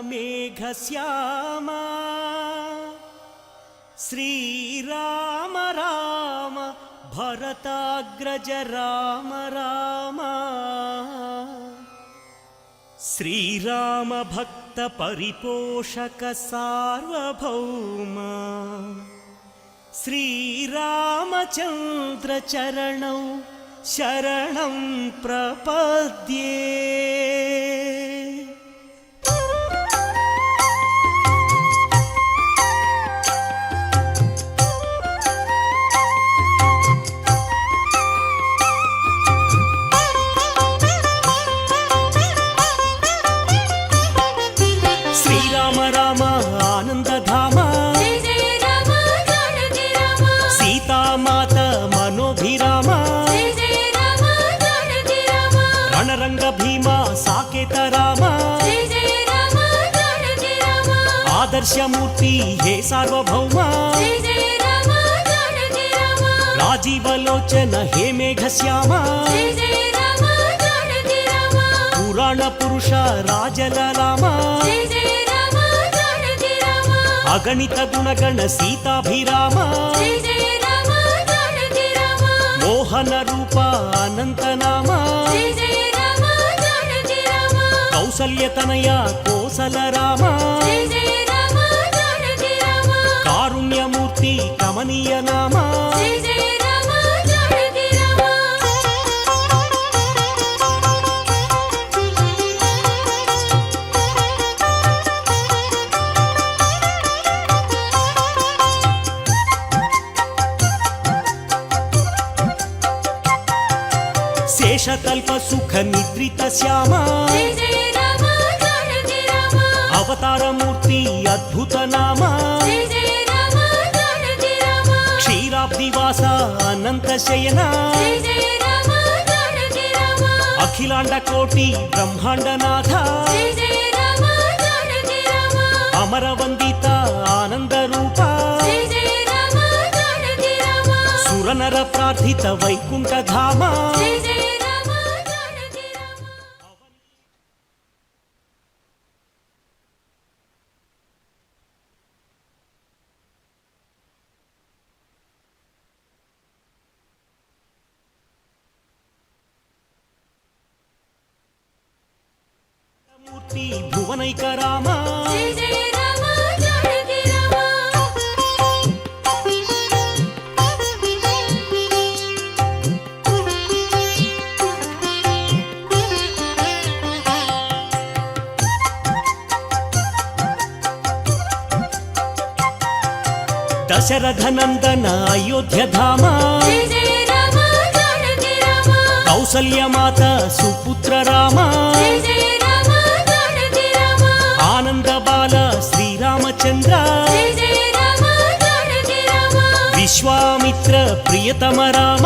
मेघश्यामा श्रीराम राम भरताग्रज राम राम श्रीराम भक्त परिपोषक सार्वभौम श्रीरामचंद्र चरणौ शरणं प्रपद्ये। श्रीराम राम आनंदधाम सीता मात मनोभिराम रणरंग भीमा साकेत राम आदर्श मूर्ति हे सार्वभौम राजीवलोचन हे मेघश्याम पुराण पुरुष राजललाम अगणित गुणगण सीताभिराम मोहन रूप अनंत नाम कौसल्य तनया कोसल राम कारुण्यमूर्ति कमनीय नाम शेषतल्प सुख निद्रित श्याम अवतार मूर्ति अद्भुत नाम क्षीराब्दिवास अनंत शयन अखिलांड कोटि ब्रह्मांड नाथ अमर वंदित आनंद रूप सुरनर प्रार्थित वैकुंठ धाम मूर्ति भुवनैक राम दशरथ नंदन अयोध्या धाम कौसल्य माता सुपुत्र राम आनंद बाल श्रीरामचंद्र विश्वामित्र प्रियतम राम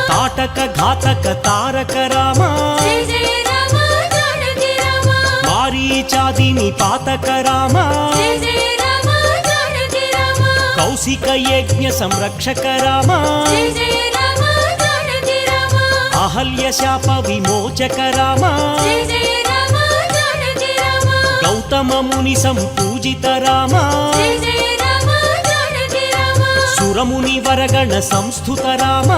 ताटक घातक तारक राम मारीचादिनी पातक राम कौशिक यज्ञ संरक्षक राम अहल्य शाप विमोचक राम गौतम मुनि संपूजित राम सुरमुनि वरगण संस्तुत राम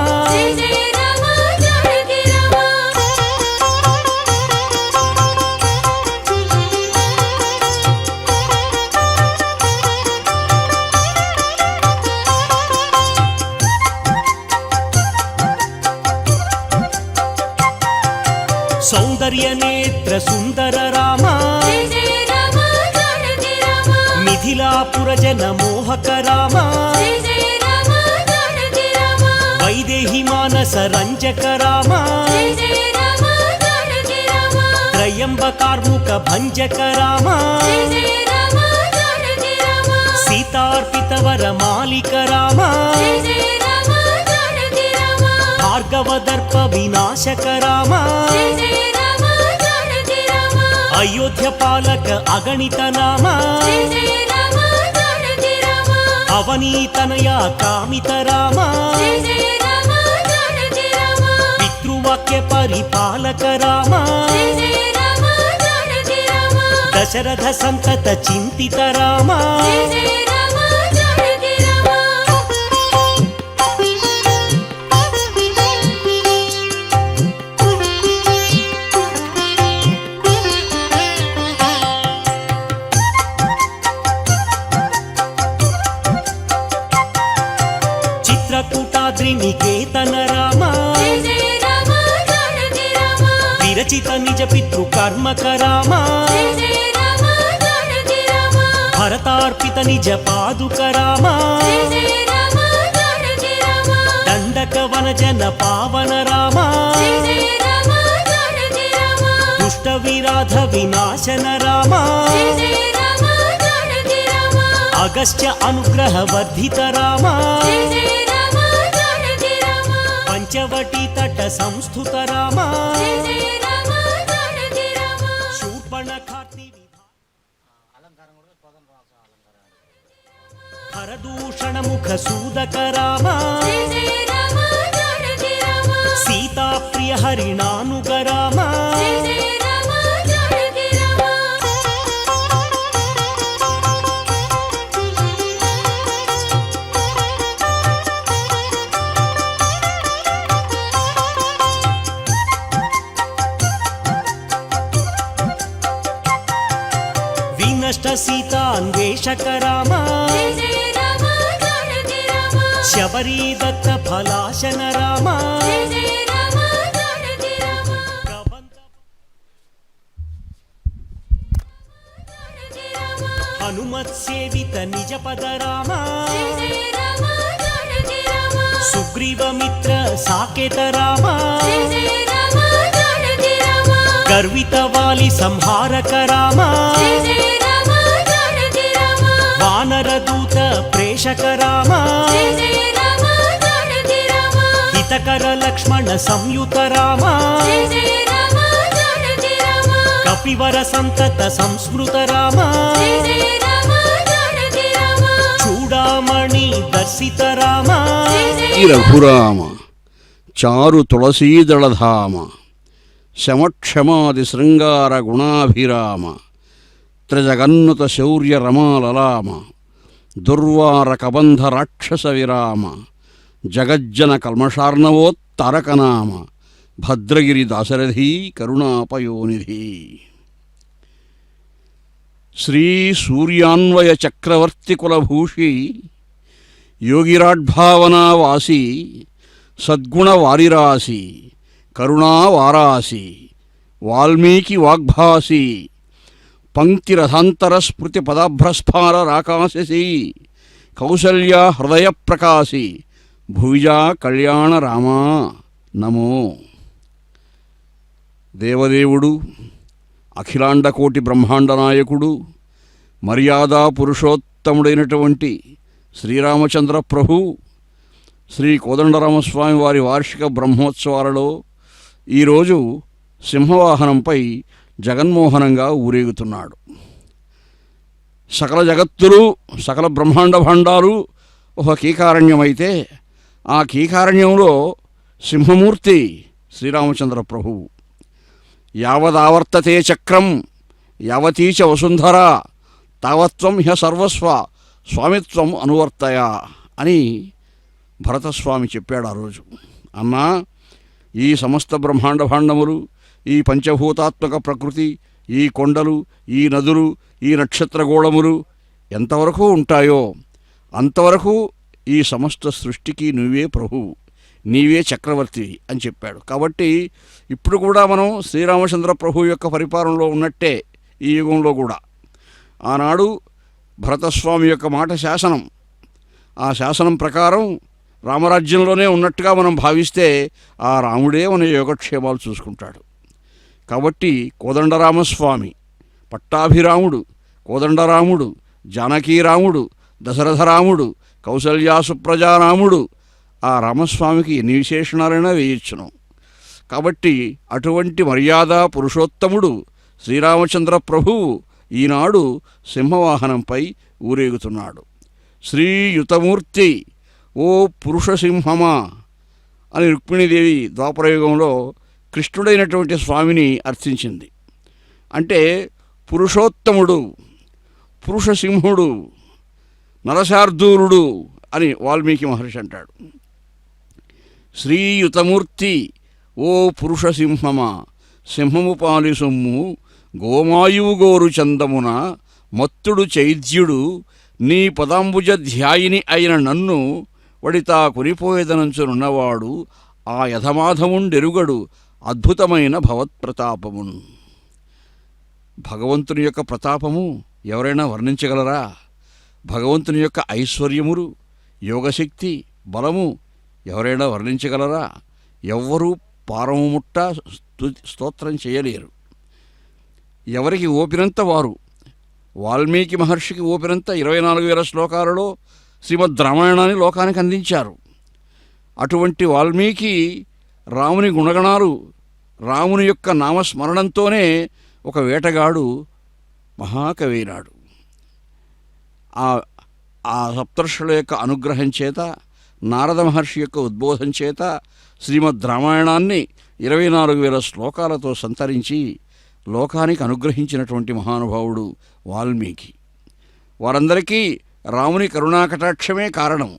सौंदर्य नेत्र सुंदर राम मिथिलापुर जन मोहक राम वैदेही मानस रंजक राम त्रयंबकार्मुक भंजक राम सीतार्पितवर मालिक राम भार्गवदर्प विनाशक राम अयोध्या पालक अगणित नाम अवनीतनया कामित राम पितृवाक्य परिपालक राम దశరథ సంతత చింతిత రామ చిత్రకూటాద్రి నికేతన రామ విరచిత నిజ పితృ కర్మక రామ భరతార్పిత నిజ పాదుక రామ దండక వనజన పావన రామ దుష్ట విరాధ వినాశన రామ అగస్త్య అనుగ్రహ వర్ధిత రామ పంచవటి తట సంస్థుత రామ శూర్పణఖార్తి హరదూషణ ముఖ సూదక రామ సీతాప్రియ హరిణానుగ రామ వినష్ట సీతాన్వేషక రామ శబరీ దత్త ఫలాశన రామ హనుమత్ సేవిత నిజ పద రామ సుగ్రీవ మిత్ర సాకేత రామ గర్విత వాలి సంహారక రామ వానర దూత ప్రేషక రామ హితకర లక్ష్మణ సంయుత రామ కపివర సంతత సంస్మృత రామ చూడామణి దర్శిత రామ రఘురామ చారు తులసీదళధామ శమక్షమాది శృంగార గుణాభిరామ త్రిజగన్నుత శౌర్య రమాలలామ దుర్వార కబంధ రాక్షస విరామ జగజ్జన కల్మషార్ణవోత్తారకనామ భద్రగిరి దాశరథీ కరుణాపయోనిధి శ్రీ సూర్యాన్వయ చక్రవర్తి కులభూషి యోగిరాడ్భావనావాసి సద్గుణ వారిరాసి కరుణావారాసి వాల్మీకి వాగ్భాసి పంక్తిరథాంతర స్మృతి పదాభ్రస్ఫార రాకాశసి కౌసల్యా హృదయ ప్రకాశి భువిజా కళ్యాణ రామా నమో. దేవదేవుడు అఖిలాండకోటి బ్రహ్మాండ నాయకుడు మర్యాదా పురుషోత్తముడైనటువంటి శ్రీరామచంద్ర ప్రభు శ్రీ కోదండరామస్వామి వారి వార్షిక బ్రహ్మోత్సవాలలో ఈరోజు సింహవాహనంపై జగన్మోహనంగా ఊరేగుతున్నాడు. సకల జగత్తులు సకల బ్రహ్మాండ భాండాలు ఒక కీకారణ్యమైతే ఆ కీకారణ్యంలో సింహమూర్తి శ్రీరామచంద్ర ప్రభువు. యావదావర్తతే చక్రం యావతీచ వసుంధర తావత్వం హ్య సర్వస్వ స్వామిత్వం అనువర్తయ అని భరతస్వామి చెప్పాడు ఆ రోజు. అన్నా, ఈ సమస్త బ్రహ్మాండ భాండములు, ఈ పంచభూతాత్మక ప్రకృతి, ఈ కొండలు, ఈ నదులు, ఈ నక్షత్రగోళములు ఎంతవరకు ఉంటాయో అంతవరకు ఈ సమస్త సృష్టికి నువ్వే ప్రభువు, నీవే చక్రవర్తి అని చెప్పాడు. కాబట్టి ఇప్పుడు కూడా మనం శ్రీరామచంద్ర ప్రభు యొక్క పరిపాలనలో ఉన్నట్టే ఈ యుగంలో కూడా. ఆనాడు భరతస్వామి యొక్క మాట శాసనం, ఆ శాసనం ప్రకారం రామరాజ్యంలోనే ఉన్నట్టుగా మనం భావిస్తే ఆ రాముడే మన యోగక్షేమాలు చూసుకుంటాడు. కాబట్టి కోదండరామస్వామి పట్టాభిరాముడు, కోదండరాముడు, జానకీరాముడు, దశరథరాముడు, కౌసల్యాసుప్రజారాముడు, ఆ రామస్వామికి ఎన్ని విశేషణాలైనా వేయచ్చును. కాబట్టి అటువంటి మర్యాదా పురుషోత్తముడు శ్రీరామచంద్ర ప్రభువు ఈనాడు సింహవాహనంపై ఊరేగుతున్నాడు. శ్రీయుతమూర్తి ఓ పురుషసింహమా అని రుక్మిణీదేవి ద్వాపరయుగంలో కృష్ణుడైనటువంటి స్వామిని అర్థించింది. అంటే పురుషోత్తముడు, పురుషసింహుడు, నరశార్దూలుడు అని వాల్మీకి మహర్షి అంటాడు. శ్రీయుతమూర్తి ఓ పురుషసింహమా, సింహము పాలి సొమ్ము గోమాయువు గోరు చందమున మత్తుడు చైద్యుడు నీ పదాంబుజ ధ్యాయిని అయిన నన్ను వడితా కొనిపోయేదనంచునున్నవాడు ఆ యథమాధముండెరుగడు అద్భుతమైన భవత్ప్రతాపమున్. భగవంతుని యొక్క ప్రతాపము ఎవరైనా వర్ణించగలరా? భగవంతుని యొక్క ఐశ్వర్యములు, యోగశక్తి, బలము ఎవరైనా వర్ణించగలరా? ఎవ్వరూ పారముముట్ట స్తోత్రం చేయలేరు. ఎవరికి ఓపినంత వారు. వాల్మీకి మహర్షికి ఓపినంత 24,000 శ్లోకాలలో శ్రీమద్ రామాయణాన్ని లోకానికి అందించారు. అటువంటి వాల్మీకి రాముని గుణగణాలు, రాముని యొక్క నామస్మరణంతోనే ఒక వేటగాడు మహాకవైనాడు. ఆ సప్తర్షుల యొక్క అనుగ్రహం చేత, నారద మహర్షి యొక్క ఉద్బోధం చేత శ్రీమద్ రామాయణాన్ని 24,000 శ్లోకాలతో సంతరించి లోకానికి అనుగ్రహించినటువంటి మహానుభావుడు వాల్మీకి. వారందరికీ రాముని కరుణాకటాక్షమే కారణం.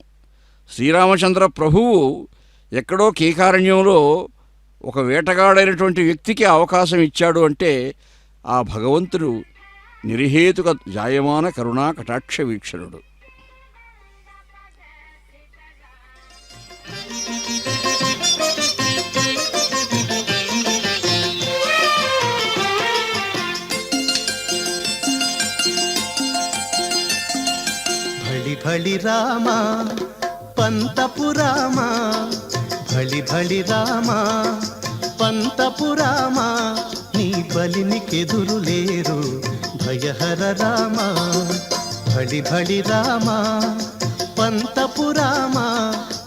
శ్రీరామచంద్ర ప్రభువు ఎక్కడో కీకారణ్యంలో ఒక వేటగాడైనటువంటి వ్యక్తికి అవకాశం ఇచ్చాడు అంటే ఆ భగవంతుడు నిర్హేతుక జాయమాన కరుణాకటాక్ష వీక్షణుడు. భళి భళి రామ పంతపురామ, భళి భళి రామ పంతపురామ, నీ బలినికెదురు లేరు భయహర రామ. భళి భళి రామ పంతపురామ,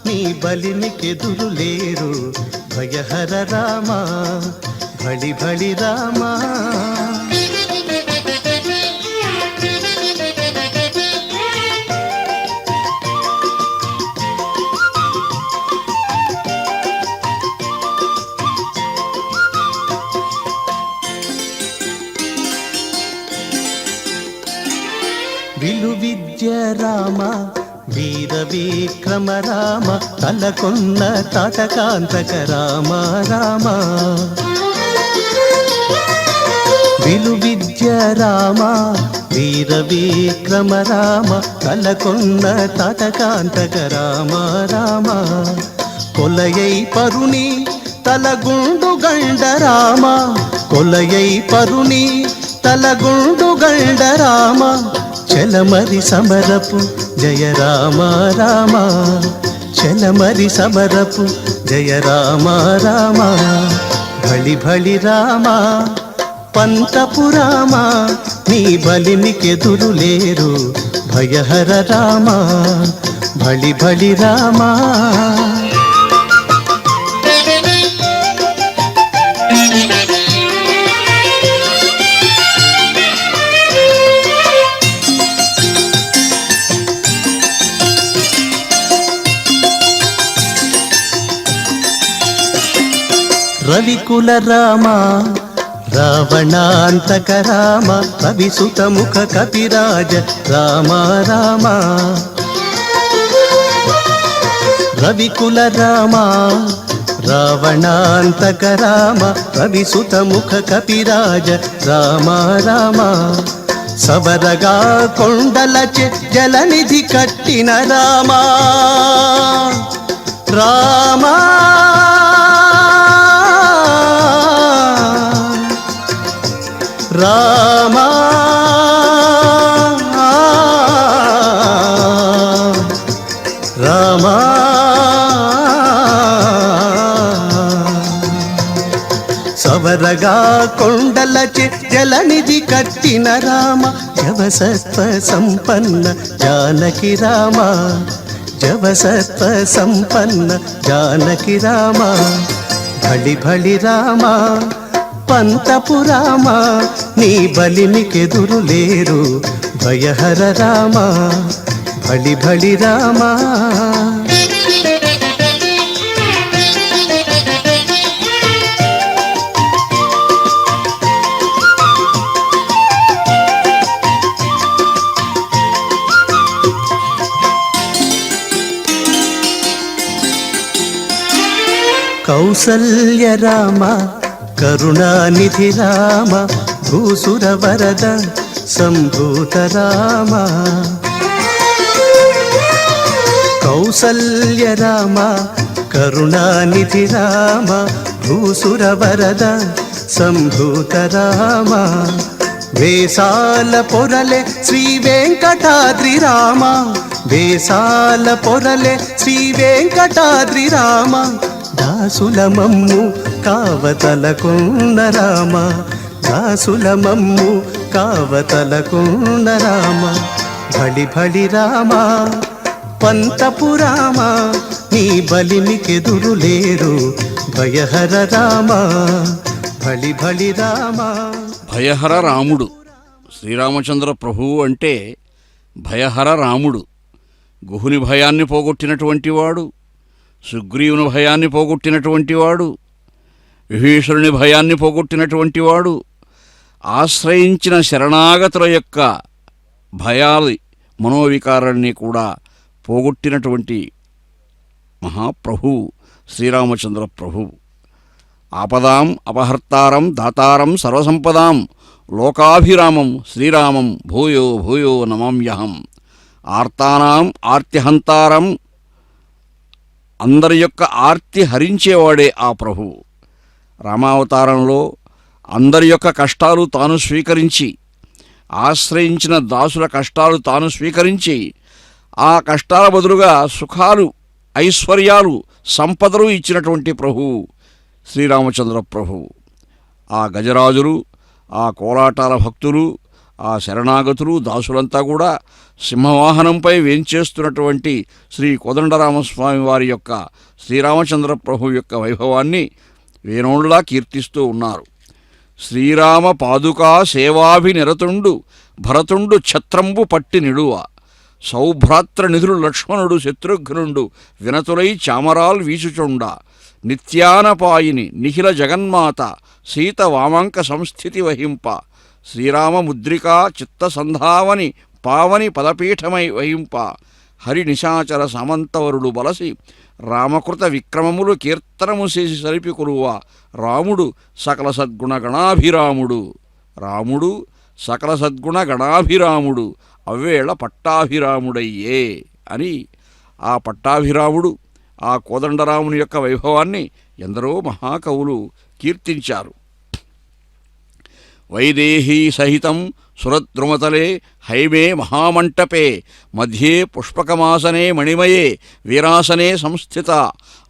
నీ బలినికెదురు లేరు భయహర రామ. భళి భళి రామ. విలు విద్య రామ, వీర విక్రమ రామ, తలకొన్న తాటకాంతక రామ రామ. విలు విద్య రామ, వీర విక్రమ రామ, తలకొన్న తాటకాంతక రామ రామ. కొలయై పరుని తలగుండు గండ రామ, కొలయై పరుని తలగుండు గండ రామ. చలమరి సమరపు జయ రామ రామ, చలమరి సమరపు జయ రామ రామ. భళి భళి రామ పంతపురామ, నీ బలినికెదురు లేరు భయహర రామ. భళి భళి రామ. రవికుల రామ, రావణాంతక రామ, కవిసుత ముఖ కపిరాజ రామ రామ. రవికుల రామ, రావణాంతక రామ, కవిసుత ముఖ కపిరాజ రామ రామ. సవరగా కొండలచె జలనిధి కట్టిన రామ రామ. రామ రామ. సవరగా కొండలచె జలనిధి కట్టిన రామ. జవసత్వ సంపన్న జానకి రామ, జవసత్వ సంపన్న జానకి రామ. భళి భళి రామ పంతపురామ, నీ బలినికెదురు లేరు భయహర రామ. భళి భళి రామ. కౌసల్య రామ కరుణానిధి రామ భూసుర వరద సంభూత రామ కౌసల్య రామ కరుణానిధి రామ భూసుర వరద సంభూత రామ వేసాల పొరలే శ్రీ వెంకటాద్రి రామ వేసాల పొరలే శ్రీ వెంకటాద్రి రామ దాసుల మమ్ము కావతలకున్న రామ దాసుల మమ్ము కావతలకున్న రామ భళి భళి రామ పంతపు రామ నీ బలిమికెదురు లేరు భయహర రామ భళి భళి రామ భయహర రాముడు శ్రీరామచంద్ర ప్రభువు అంటే భయహర రాముడు. గుహుని భయాన్ని పోగొట్టినటువంటి వాడు, సుగ్రీవుని భయాన్ని పోగొట్టినటువంటి వాడు, విభీషణుని భయాన్ని పోగొట్టినటువంటి వాడు, ఆశ్రయించిన శరణాగతుల యొక్క భయాలి మనోవికారాన్ని కూడా పోగొట్టినటువంటి మహాప్రభువు శ్రీరామచంద్ర ప్రభువు. ఆపదాం అపహర్తారం దాతారం సర్వసంపదాం లోకాభిరామం శ్రీరామం భూయో భూయో నమామ్యహం. ఆర్తానాం ఆర్తిహంతారం, అందరి యొక్క ఆర్తి హరించేవాడే ఆ ప్రభువు. రామావతారంలో అందరి యొక్క కష్టాలు తాను స్వీకరించి, ఆశ్రయించిన దాసుల కష్టాలు తాను స్వీకరించి, ఆ కష్టాల బదులుగా సుఖాలు, ఐశ్వర్యాలు, సంపదలు ఇచ్చినటువంటి ప్రభువు శ్రీరామచంద్ర ప్రభువు. ఆ గజరాజులు, ఆ కోలాటాల భక్తులు, ఆ శరణాగతులు, దాసులంతా కూడా సింహవాహనంపై వేంచేస్తున్నటువంటి శ్రీ కోదండరామస్వామి వారి యొక్క శ్రీరామచంద్ర ప్రభు యొక్క వైభవాన్ని వేణోళ్లా కీర్తిస్తూ ఉన్నారు. శ్రీరామ పాదుకా సేవాభినిరతుండు భరతుండు ఛత్రంబు పట్టి నిడువ సౌభ్రాత్ర నిధులు లక్ష్మణుడు శత్రుఘ్నుండు వినతులై చామరాల్ వీచుచుండ నిత్యానపాయిని నిఖిల జగన్మాత సీత వామాంక సంస్థితి వహింప శ్రీరామ ముద్రికా చిత్తసంధావని పావని పదపీఠమై వహింప హరి నిశాచర సామంతవరుడు బలసి రామకృత విక్రమములు కీర్తనము చేసి సరిపి కొలువ రాముడు సకల సద్గుణ గణాభిరాముడు. రాముడు సకల సద్గుణ గణాభిరాముడు అవ్వేళ పట్టాభిరాముడయ్యే అని ఆ పట్టాభిరాముడు, ఆ కోదండరాముని యొక్క వైభవాన్ని ఎందరో మహాకవులు కీర్తించారు. వైదేహీ సహితం సురద్రుమతలే హైమే మహామంటపే మధ్యే పుష్పకమాసనే మణిమయే వీరాసనే సంస్థిత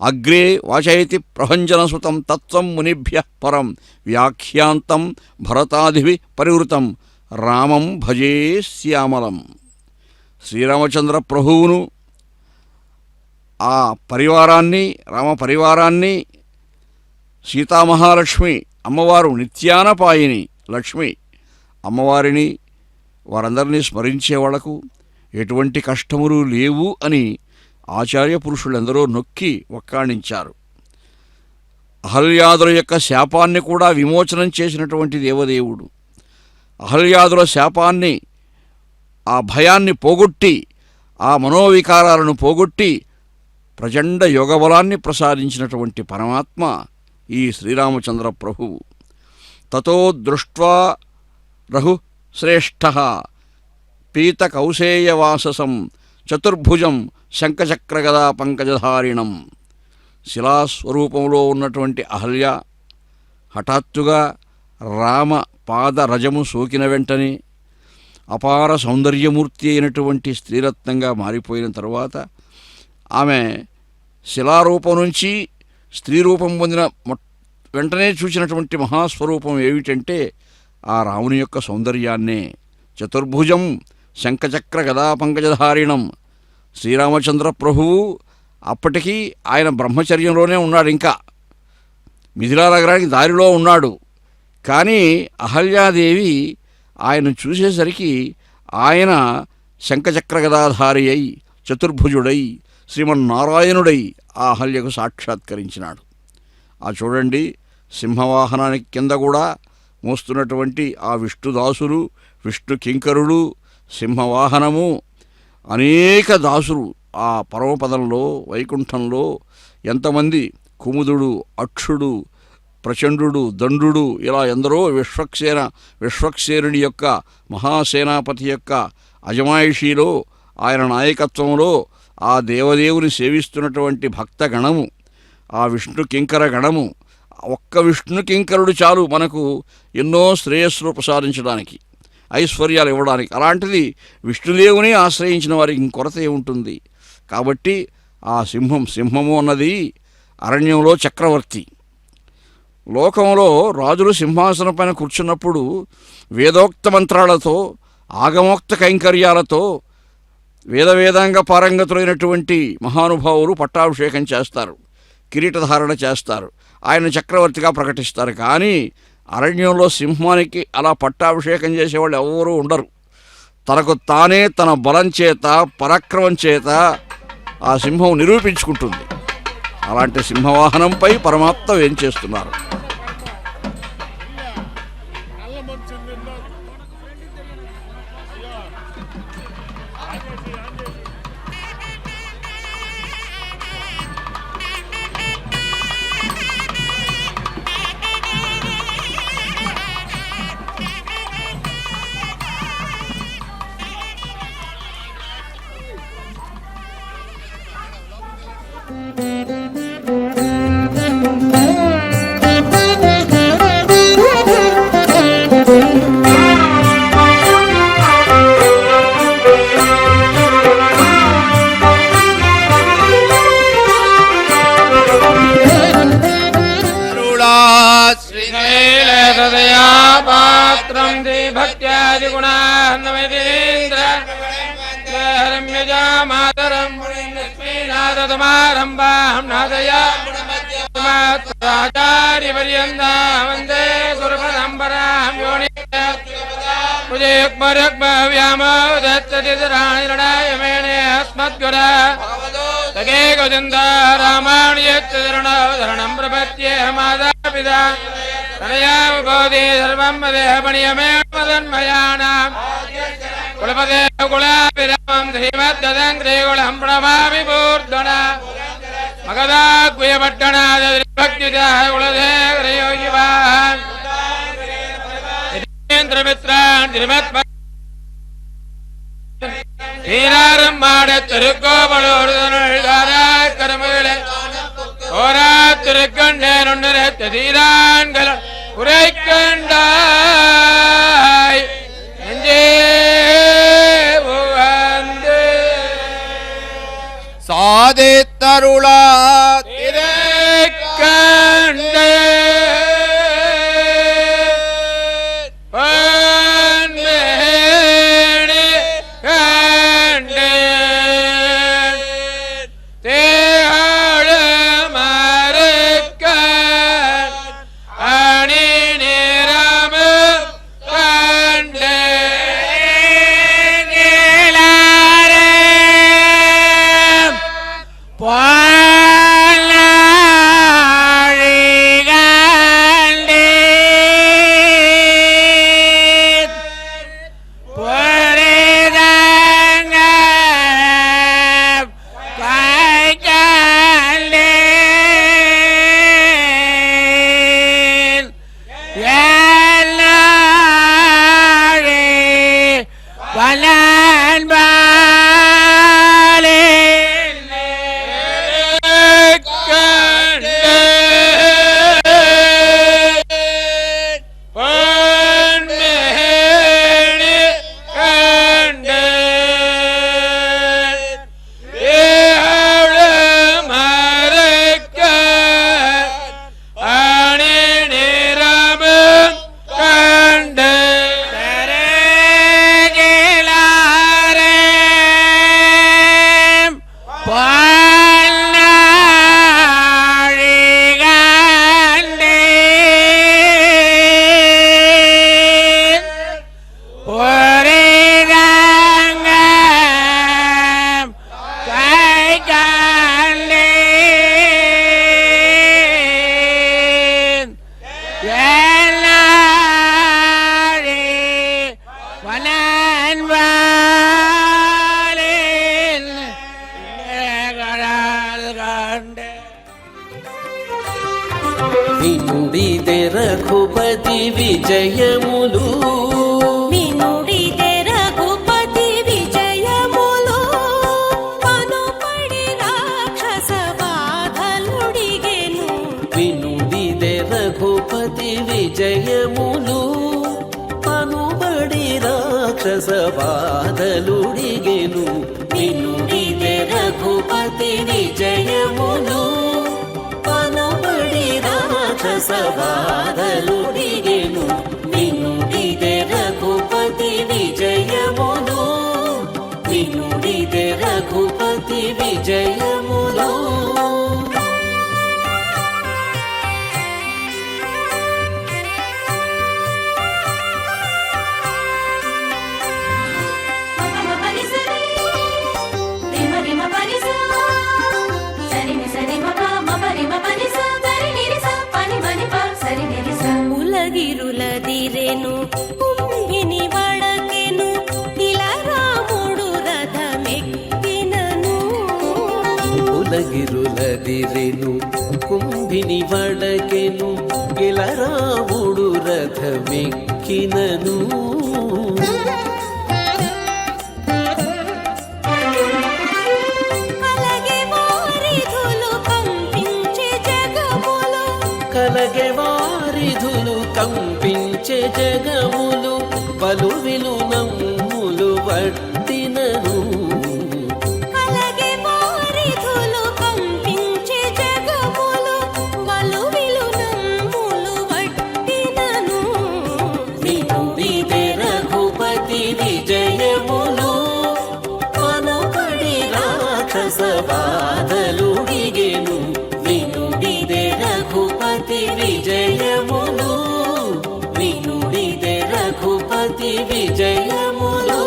అగ్రే వాచయతి ప్రభంజనసుతం తత్వం మునిభ్యః పరం వ్యాఖ్యాంతం భరతాదిభి పరివృతం రామం భజే శ్యామలం. శ్రీరామచంద్ర ప్రభువును, ఆ పరివారాన్ని, రామ పరివారాన్ని, సీతామహాలక్ష్మి అమ్మవారు నిత్యానపాయిని లక్ష్మి అమ్మవారిని, వారందరినీ స్మరించే వాళ్లకు ఎటువంటి కష్టములు లేవు అని ఆచార్య పురుషులెందరో నొక్కి వక్కాణించారు. అహల్యాదుల యొక్క శాపాన్ని కూడా విమోచనం చేసినటువంటి దేవదేవుడు. అహల్యాదుల శాపాన్ని, ఆ భయాన్ని పోగొట్టి, ఆ మనోవికారాలను పోగొట్టి ప్రచండ యోగబలాన్ని ప్రసాదించినటువంటి పరమాత్మ ఈ శ్రీరామచంద్ర ప్రభువు. తతో దృష్ట్వా రఘుశ్రేష్ఠ పీతకౌసేయవాససం చతుర్భుజం శంఖచక్రగదా పంకజధారిణం. శిలాస్వరూపంలో ఉన్నటువంటి అహల్య హఠాత్తుగా రామ పాదరజము సోకిన వెంటనే అపార సౌందర్యమూర్తి అయినటువంటి స్త్రీరత్నంగా మారిపోయిన తరువాత ఆమె శిలారూపం నుంచి స్త్రీ రూపం పొందిన వెంటనే చూసినటువంటి మహాస్వరూపం ఏమిటంటే ఆ రాముని యొక్క సౌందర్యాన్నే. చతుర్భుజం శంఖచక్ర గదా పంకజధారిణం. శ్రీరామచంద్ర ప్రభువు అప్పటికీ ఆయన బ్రహ్మచర్యంలోనే ఉన్నాడు, ఇంకా మిథిలా నగరానికి దారిలో ఉన్నాడు. కానీ అహల్యాదేవి ఆయన చూసేసరికి ఆయన శంఖచక్ర గదాధారి అయి చతుర్భుజుడై శ్రీమన్నారాయణుడై ఆ అహల్యకు సాక్షాత్కరించినాడు. ఆ చూడండి, సింహవాహనానికి కింద కూడా మోస్తున్నటువంటి ఆ విష్ణుదాసులు, విష్ణు కింకరులు, సింహవాహనము, అనేక దాసులు ఆ పరమపదంలో వైకుంఠంలో ఎంతమంది కుముదుడు, అక్షుడు, ప్రచండు, దండు ఇలా ఎందరో విశ్వక్సేనుడి యొక్క మహాసేనాపతి యొక్క అజమాయిషీలో, ఆయన నాయకత్వంలో ఆ దేవదేవుని సేవిస్తున్నటువంటి భక్తగణము, ఆ విష్ణు కింకర గణము, ఒక్క విష్ణు కింకరుడు చాలు మనకు ఎన్నో శ్రేయస్సులు ప్రసాదించడానికి, ఐశ్వర్యాలు ఇవ్వడానికి. అలాంటిది విష్ణుదేవుని ఆశ్రయించిన వారికి ఇంకొరత ఏముంటుంది? కాబట్టి ఆ సింహము అన్నది అరణ్యంలో చక్రవర్తి. లోకంలో రాజులు సింహాసనం పైన కూర్చున్నప్పుడు వేదోక్త మంత్రాలతో, ఆగమోక్త కైంకర్యాలతో వేదాంగ పారంగతులైనటువంటి మహానుభావులు పట్టాభిషేకం చేస్తారు, కిరీటధారణ చేస్తారు, ఆయన చక్రవర్తిగా ప్రకటిస్తారు. కానీ అరణ్యంలో సింహానికి అలా పట్టాభిషేకం చేసేవాళ్ళు ఎవరూ ఉండరు. తనకు తానే తన బలం చేత, పరాక్రమం చేత ఆ సింహం నిరూపించుకుంటుంది. అలాంటి సింహవాహనంపై పరమాత్మ ఏం చేస్తున్నారు? రామాయణం ప్రపత్యే మాదాపితా తనయాబోధి సర్వం మదేహపణియమేమదన్మయానాం కులపదే కులాభిరామం శ్రీమద్దదంగ్రీకులం ప్రణమామి పూర్ధన మగదాగ్వయపట్టణాదిభక్తిదా కులదేవరయోగివాన్ ేంద్రమిత్రాన్ శ్రీమత్మ ீராரம் மாட திருக்கோவலூர் கருமுகளை ஓரா திருக்கண்டேன் தீரான்கள் உரை கண்டாய் நெஞ்சே சாதித்தருளா திரை கண்டே విజయములు వినుడిదే రఘుపతి విజయములు పనుపడి రాక్షస బాధలుడిగెను వినుడిదే రఘుపతి విజయములు పనుబడి రాక్షస బాధలుడిగెను వినుడిదే రఘుపతి విజయములు పనుబడి రాక్షస బాధలుడిగెను వినుడిదే రఘుపతి విజయములు వినుడిదే రఘుపతి విజయములు ఉలగిరులదిరెను కుంభిని వడకెను ఇలా రాముడు రథమెక్కినను ఉలగిరులదిరెను కుంభిని వడకెను ఇలా రాముడు రథమెక్కినను కలగే వారిధులు కంపించే జగములు కలగే వారిధులు కంపించే జగములు పలు విలు నమ్ములు వట్టినను కలగే వారిధులు కంపించే జగములు వలువిలు నమ్ములు వట్టినను వినుడిదే రఘుపతి విజయములు పనుబడి రాక్షస బాధలుడిగెను వినుడిదే రఘుపతి విజయములు వినుడిదే రఘుపతి విజయములు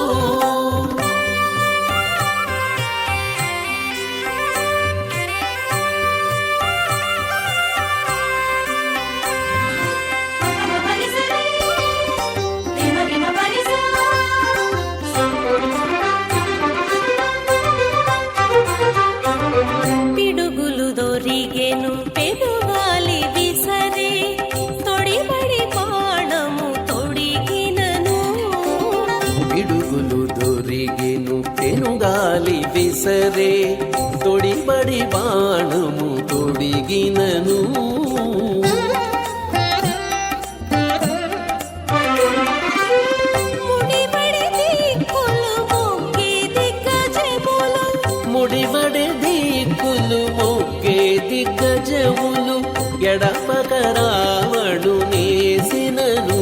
పిడుగులు దొరిగెను పెనుగాలి విసరే తొడిబడి బాణము తొడిగినను పిడుగులు దొరిగెను పెనుగాలి విసరే తొడిబడి బాణము తొడిగినను ముడిబడి దిక్కులు మొక్కే దిగ్గజములు ముడిబడి దిక్కులు మొక్కే దిగ్గజములు ఎడపక రావణు నేసినను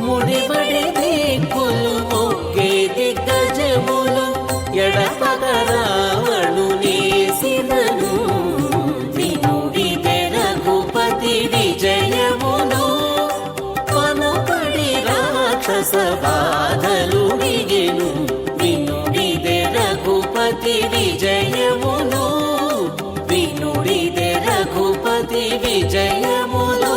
ముడిబడి దిక్కులు మొక్కే దిగ్గజములు ఎడపక రావణు నేసినను వినుడిదే రఘుపతి విజయములు పనుబడి రాక్షస బాధలుడిగెను వినుడిదే రఘుపతి విజయములు వినుడిదే రఘుపతి విజయములు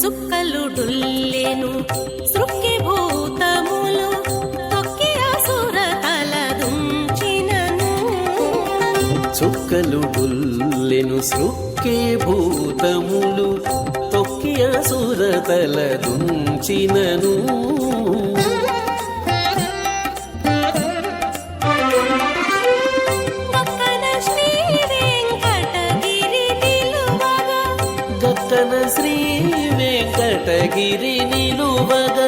చుక్కలు డుల్లెను సృక్కి భూతములు తొక్కి అసుర తలదుంచినను చుక్కలు డుల్లెను సృక్కే భూతములు తొక్కి అసుర తలదుంచినను పక్కన శ్రీ వెంకటగిరి నిలువగా గక్కన శ్రీ వెంకటగిరి నిలువగ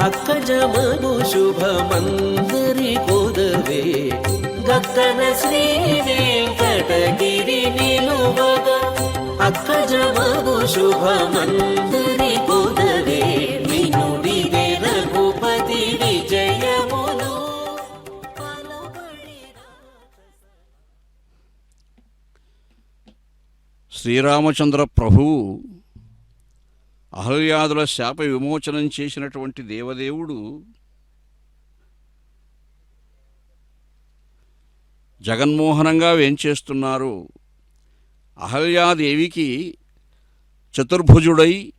అక్కజమగు శుభమందరి కొదవే గక్కన శ్రీ వెంకటగిరి నిలువగ అక్కజమగు శుభమందరి కొదవే వినుడిదే రఘుపతి విజయములు పలుబడి శ్రీరామచంద్ర ప్రభువు అహల్యాదుల శాప విమోచనం చేసినటువంటి దేవదేవుడు జగన్మోహనంగా వేంచేస్తున్నారు. అహల్యాదేవికి చతుర్భుజుడై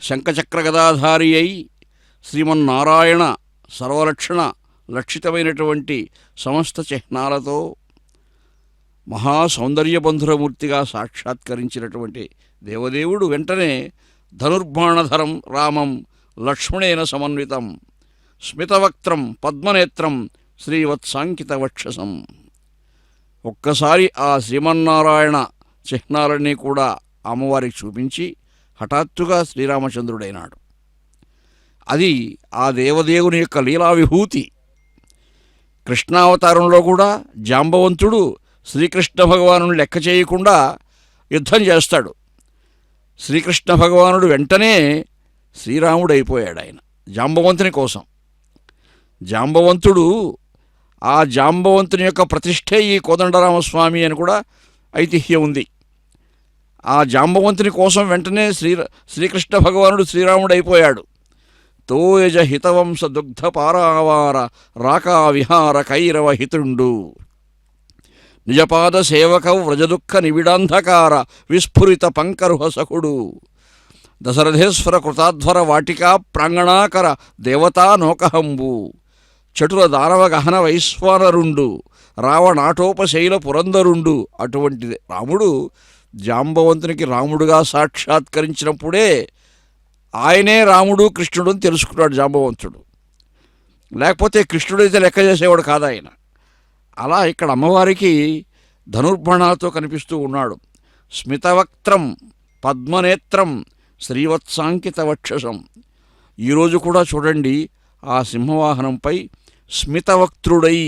శంఖచక్రగదాధారి అయి శ్రీమన్నారాయణ సర్వలక్షణ లక్షితమైనటువంటి సమస్త చిహ్నాలతో మహాసౌందర్యబంధురమూర్తిగా సాక్షాత్కరించినటువంటి దేవదేవుడు వెంటనే ధనుర్బాణధరం రామం లక్ష్మణేన సమన్వితం స్మితవక్త్రం పద్మనేత్రం శ్రీవత్సాంకిత వక్షసం. ఒక్కసారి ఆ శ్రీమన్నారాయణ చిహ్నాలన్నీ కూడా అమ్మవారికి చూపించి హఠాత్తుగా శ్రీరామచంద్రుడైనాడు. అది ఆ దేవదేవుని యొక్క లీలా విభూతి. కృష్ణావతారంలో కూడా జాంబవంతుడు శ్రీకృష్ణ భగవాను లెక్క చేయకుండా యుద్ధం చేస్తాడు. శ్రీకృష్ణ భగవానుడు వెంటనే శ్రీరాముడైపోయాడు ఆయన జాంబవంతుని కోసం. జాంబవంతుడు ఆ జాంబవంతుని యొక్క ప్రతిష్ఠే ఈ కోదండరామస్వామి అని కూడా ఐతిహ్యం ఉంది. ఆ జాంబవంతుని కోసం వెంటనే శ్రీకృష్ణ భగవానుడు శ్రీరాముడైపోయాడు. తోయజ హితవంశ దుగ్ధ పారావార రాకా విహార కైరవ హితుండు నిజపాద సేవక వ్రజదుఃఖ నివిడాంధకార విస్ఫురిత పంకరుహసకుడు దశరథేశ్వర కృతాధ్వర వాటికా ప్రాంగణాకర దేవతా నోకహంబు చటుల దానవ గహన వైశ్వానరుండు రావణాటోపశైల పురందరుండు. అటువంటి రాముడు జాంబవంతునికి రాముడుగా సాక్షాత్కరించినప్పుడే ఆయనే రాముడు కృష్ణుడు అని తెలుసుకున్నాడు జాంబవంతుడు. లేకపోతే కృష్ణుడైతే లెక్క చేసేవాడు కాదు ఆయన. అలా ఇక్కడ అమ్మవారికి ధనుర్బాణాలతో కనిపిస్తూ ఉన్నాడు. స్మితవక్త్రం పద్మనేత్రం శ్రీవత్సాంకిత వక్షసం. ఈరోజు కూడా చూడండి, ఆ సింహవాహనంపై స్మితవక్త్రుడై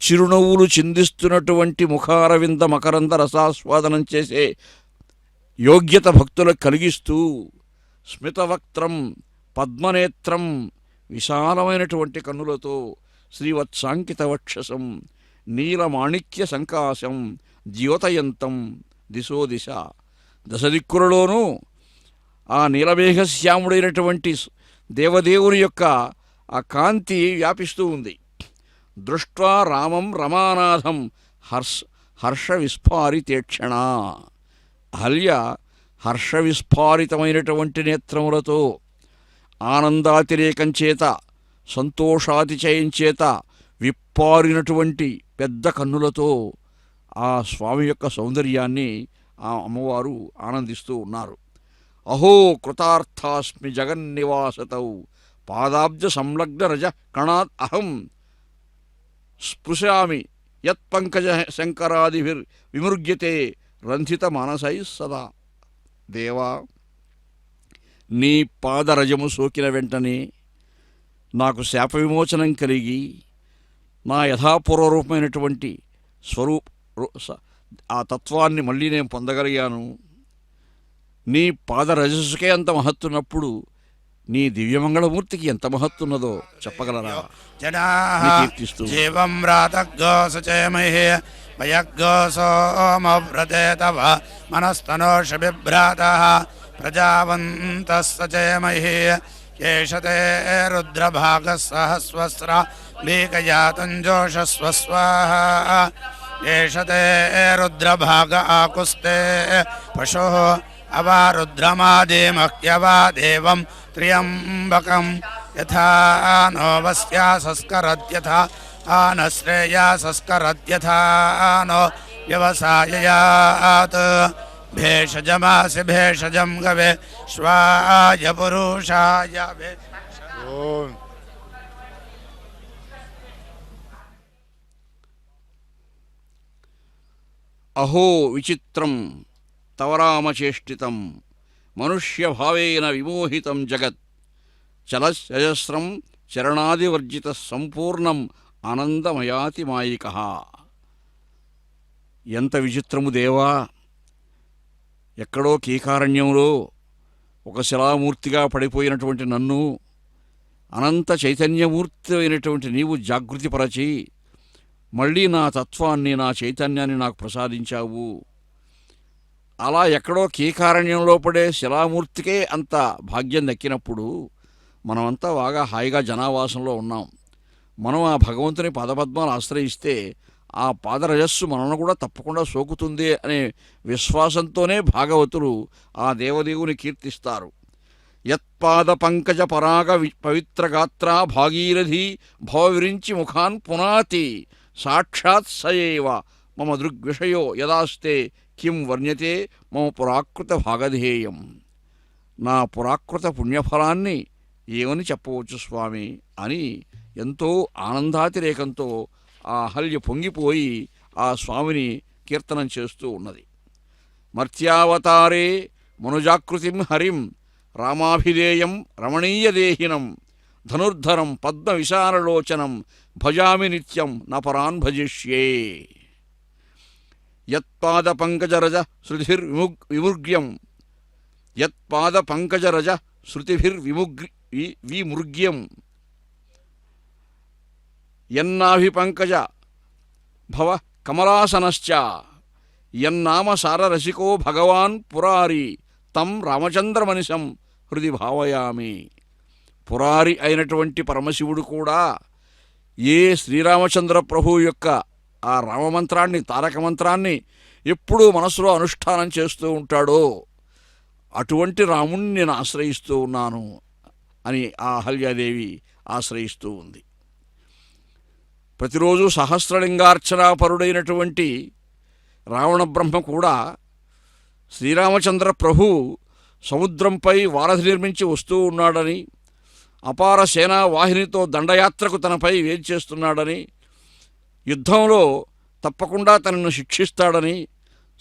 చిరునవ్వులు చిందిస్తున్నటువంటి ముఖారవింద మకరంద రసాస్వాదనం చేసే యోగ్యత భక్తులకు కలిగిస్తూ స్మితవక్త్రం పద్మనేత్రం విశాలమైనటువంటి కన్నులతో శ్రీవత్సాంకిత వక్షసం నీలమాణిక్య సంకాశం ద్యోతయంతం దిశో దిశ. దశదిక్కులలోనూ ఆ నీలమేఘశ్యాముడైనటువంటి దేవదేవుని యొక్క ఆ కాంతి వ్యాపిస్తూ ఉంది. దృష్ట్వా రామం రమానాథం హర్షవిస్ఫారితేక్షణ. అహల్య హర్షవిస్ఫారితమైనటువంటి నేత్రములతో ఆనందాతిరేకం చేత సంతోషాతిచయం చేత విప్పారినటువంటి పెద్ద కన్నులతో ఆ స్వామి యొక్క సౌందర్యాన్ని ఆ అమ్మవారు ఆనందిస్తూ ఉన్నారు. అహో కృతార్థాస్మి జగన్నివాసతౌ పాదాబ్జ సంలగ్న రజ కణాత్ అహం స్పృశామి యత్పంకజ శంకరాదిభిర్ విమృగ్యతే రంధిత మానసై సదా. దేవా, నీ పాదరజము సోకిన వెంటనే నాకు శాప విమోచనం కలిగి నా యథాపూర్వరూపమైనటువంటి ఆ తత్వాన్ని మళ్ళీ నేను పొందగలిగాను. నీ పాదరజస్సుకే అంత మహత్తున్నప్పుడు నీ దివ్యమంగళమూర్తికి ఎంత మహత్తున్నదో చెప్పగలరా? జీవం రాతగోసచేమహే వయగ్గోసోమవ్రతే తవ మనస్తనోష బిభ్రాత ప్రజావంతః సచేమహే కేశతే రుద్రభాగः సహస్వస్ర లీకయాతంజోషస్వ స్వాహా కేశతే రుద్రభాగ ఆకుస్తే పశుః అవారుద్రమాదేమహ్యవాదేవం త్ర్యంబకం యథా నో వస్యా సంస్కరద్యథా ఆనశ్రేయా సంస్కరద్యథా నో వ్యవసాయయాత్ భేషజమాసి భేషజం గవే శ్వాయ పురుషాయ. అహో విచిత్రం తవ రామచేష్టితం మనుష్యభావేన విమోహితం జగత్ చలశయస్రం చరణాదివర్జిత సంపూర్ణం ఆనందమయాతి మాయిక. ఎంత విచిత్రము దేవా! ఎక్కడో కీకారణ్యంలో ఒక శిలామూర్తిగా పడిపోయినటువంటి నన్ను అనంత చైతన్యమూర్తి అయినటువంటి నీవు జాగృతిపరచి మళ్ళీ నా తత్వాన్ని నా చైతన్యాన్ని నాకు ప్రసాదించావు. అలా ఎక్కడో కీకారణ్యంలో పడే శిలామూర్తికే అంత భాగ్యం దక్కినప్పుడు మనమంతా బాగా హాయిగా జనావాసంలో ఉన్నాం. మనం ఆ భగవంతుని పదపద్మాలు ఆశ్రయిస్తే ఆ పాదరజస్సు మనను కూడా తప్పకుండా సోకుతుంది అనే విశ్వాసంతోనే భాగవతులు ఆ దేవదేవుని కీర్తిస్తారు. యత్పాద పంకజ పరాగ పవిత్రగాత్ర భాగీరథి భవవిరించి ముఖాన్ పునాతి సాక్షాత్ సయేవ మమ దృగ్విషయో యదాస్తే కిం వర్ణ్యతే మమ పురాకృత భాగధేయం. నా పురాకృత పుణ్యఫలాన్ని ఏమని చెప్పవచ్చు స్వామి అని ఎంతో ఆనందాతిరేకంతో ఆ అహల్య పొంగిపోయి ఆ స్వామిని కీర్తనం చేస్తూ ఉన్నది. మర్త్యావతారే మనుజాకృతిం హరిం రామాభిధేయం రమణీయదేహినం ధనుర్ధరం పద్మ విశారలోచనం భజామి నిత్యం నపరాన్ భజిష్యే. యత్పాద పంకజరజ శృతిర్విమృగ్యం యత్పాద పంకజరజ శృతిభిర్విమృగ్యం యన్నాభిపంకజ భవ కమలాసనశ్చ యన్నామ సారరసికో భగవాన్ పురారి తం రామచంద్రమనిషం హృది భావయామి. పురారి అయినటువంటి పరమశివుడు కూడా ఏ శ్రీరామచంద్ర ప్రభువు యొక్క ఆ రామమంత్రాన్ని తారక మంత్రాన్ని ఎప్పుడూ మనసులో అనుష్ఠానం చేస్తూ ఉంటాడో అటువంటి రాముణ్ణి నేను ఆశ్రయిస్తూ ఉన్నాను అని ఆ అహల్యాదేవి ఆశ్రయిస్తూ ఉంది. ప్రతిరోజు సహస్రలింగార్చనాపరుడైనటువంటి రావణ బ్రహ్మ కూడా శ్రీరామచంద్ర ప్రభు సముద్రంపై వారధి నిర్మించి వస్తూ ఉన్నాడని, అపార సేనా వాహినితో దండయాత్రకు తనపై వేంచేస్తున్నాడని, యుద్ధంలో తప్పకుండా తనను శిక్షిస్తాడని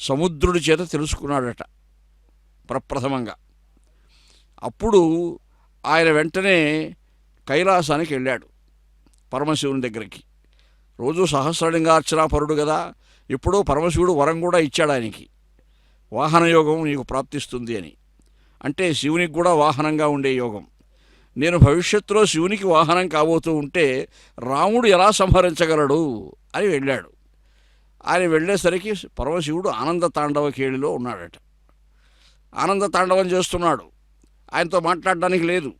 సముద్రుడి చేత తెలుసుకున్నాడట ప్రప్రథమంగా. అప్పుడు ఆయన వెంటనే కైలాసానికి వెళ్ళాడు పరమశివుని దగ్గరికి. రోజు సహస్రలింగార్చనాపరుడు కదా, ఎప్పుడో పరమశివుడు వరం కూడా ఇచ్చాడు ఆయనకి, వాహనయోగం నీకు ప్రాప్తిస్తుంది అని. అంటే శివునికి కూడా వాహనంగా ఉండే యోగం. నేను భవిష్యత్తులో శివునికి వాహనం కాబోతూ ఉంటే రాముడు ఎలా సంహరించగలడు అని వెళ్ళాడు. ఆయన వెళ్ళేసరికి పరమశివుడు ఆనంద తాండవ కేళిలో ఉన్నాడట. ఆనంద తాండవం చేస్తున్నాడు. ఆయనతో మాట్లాడడానికి లేదు.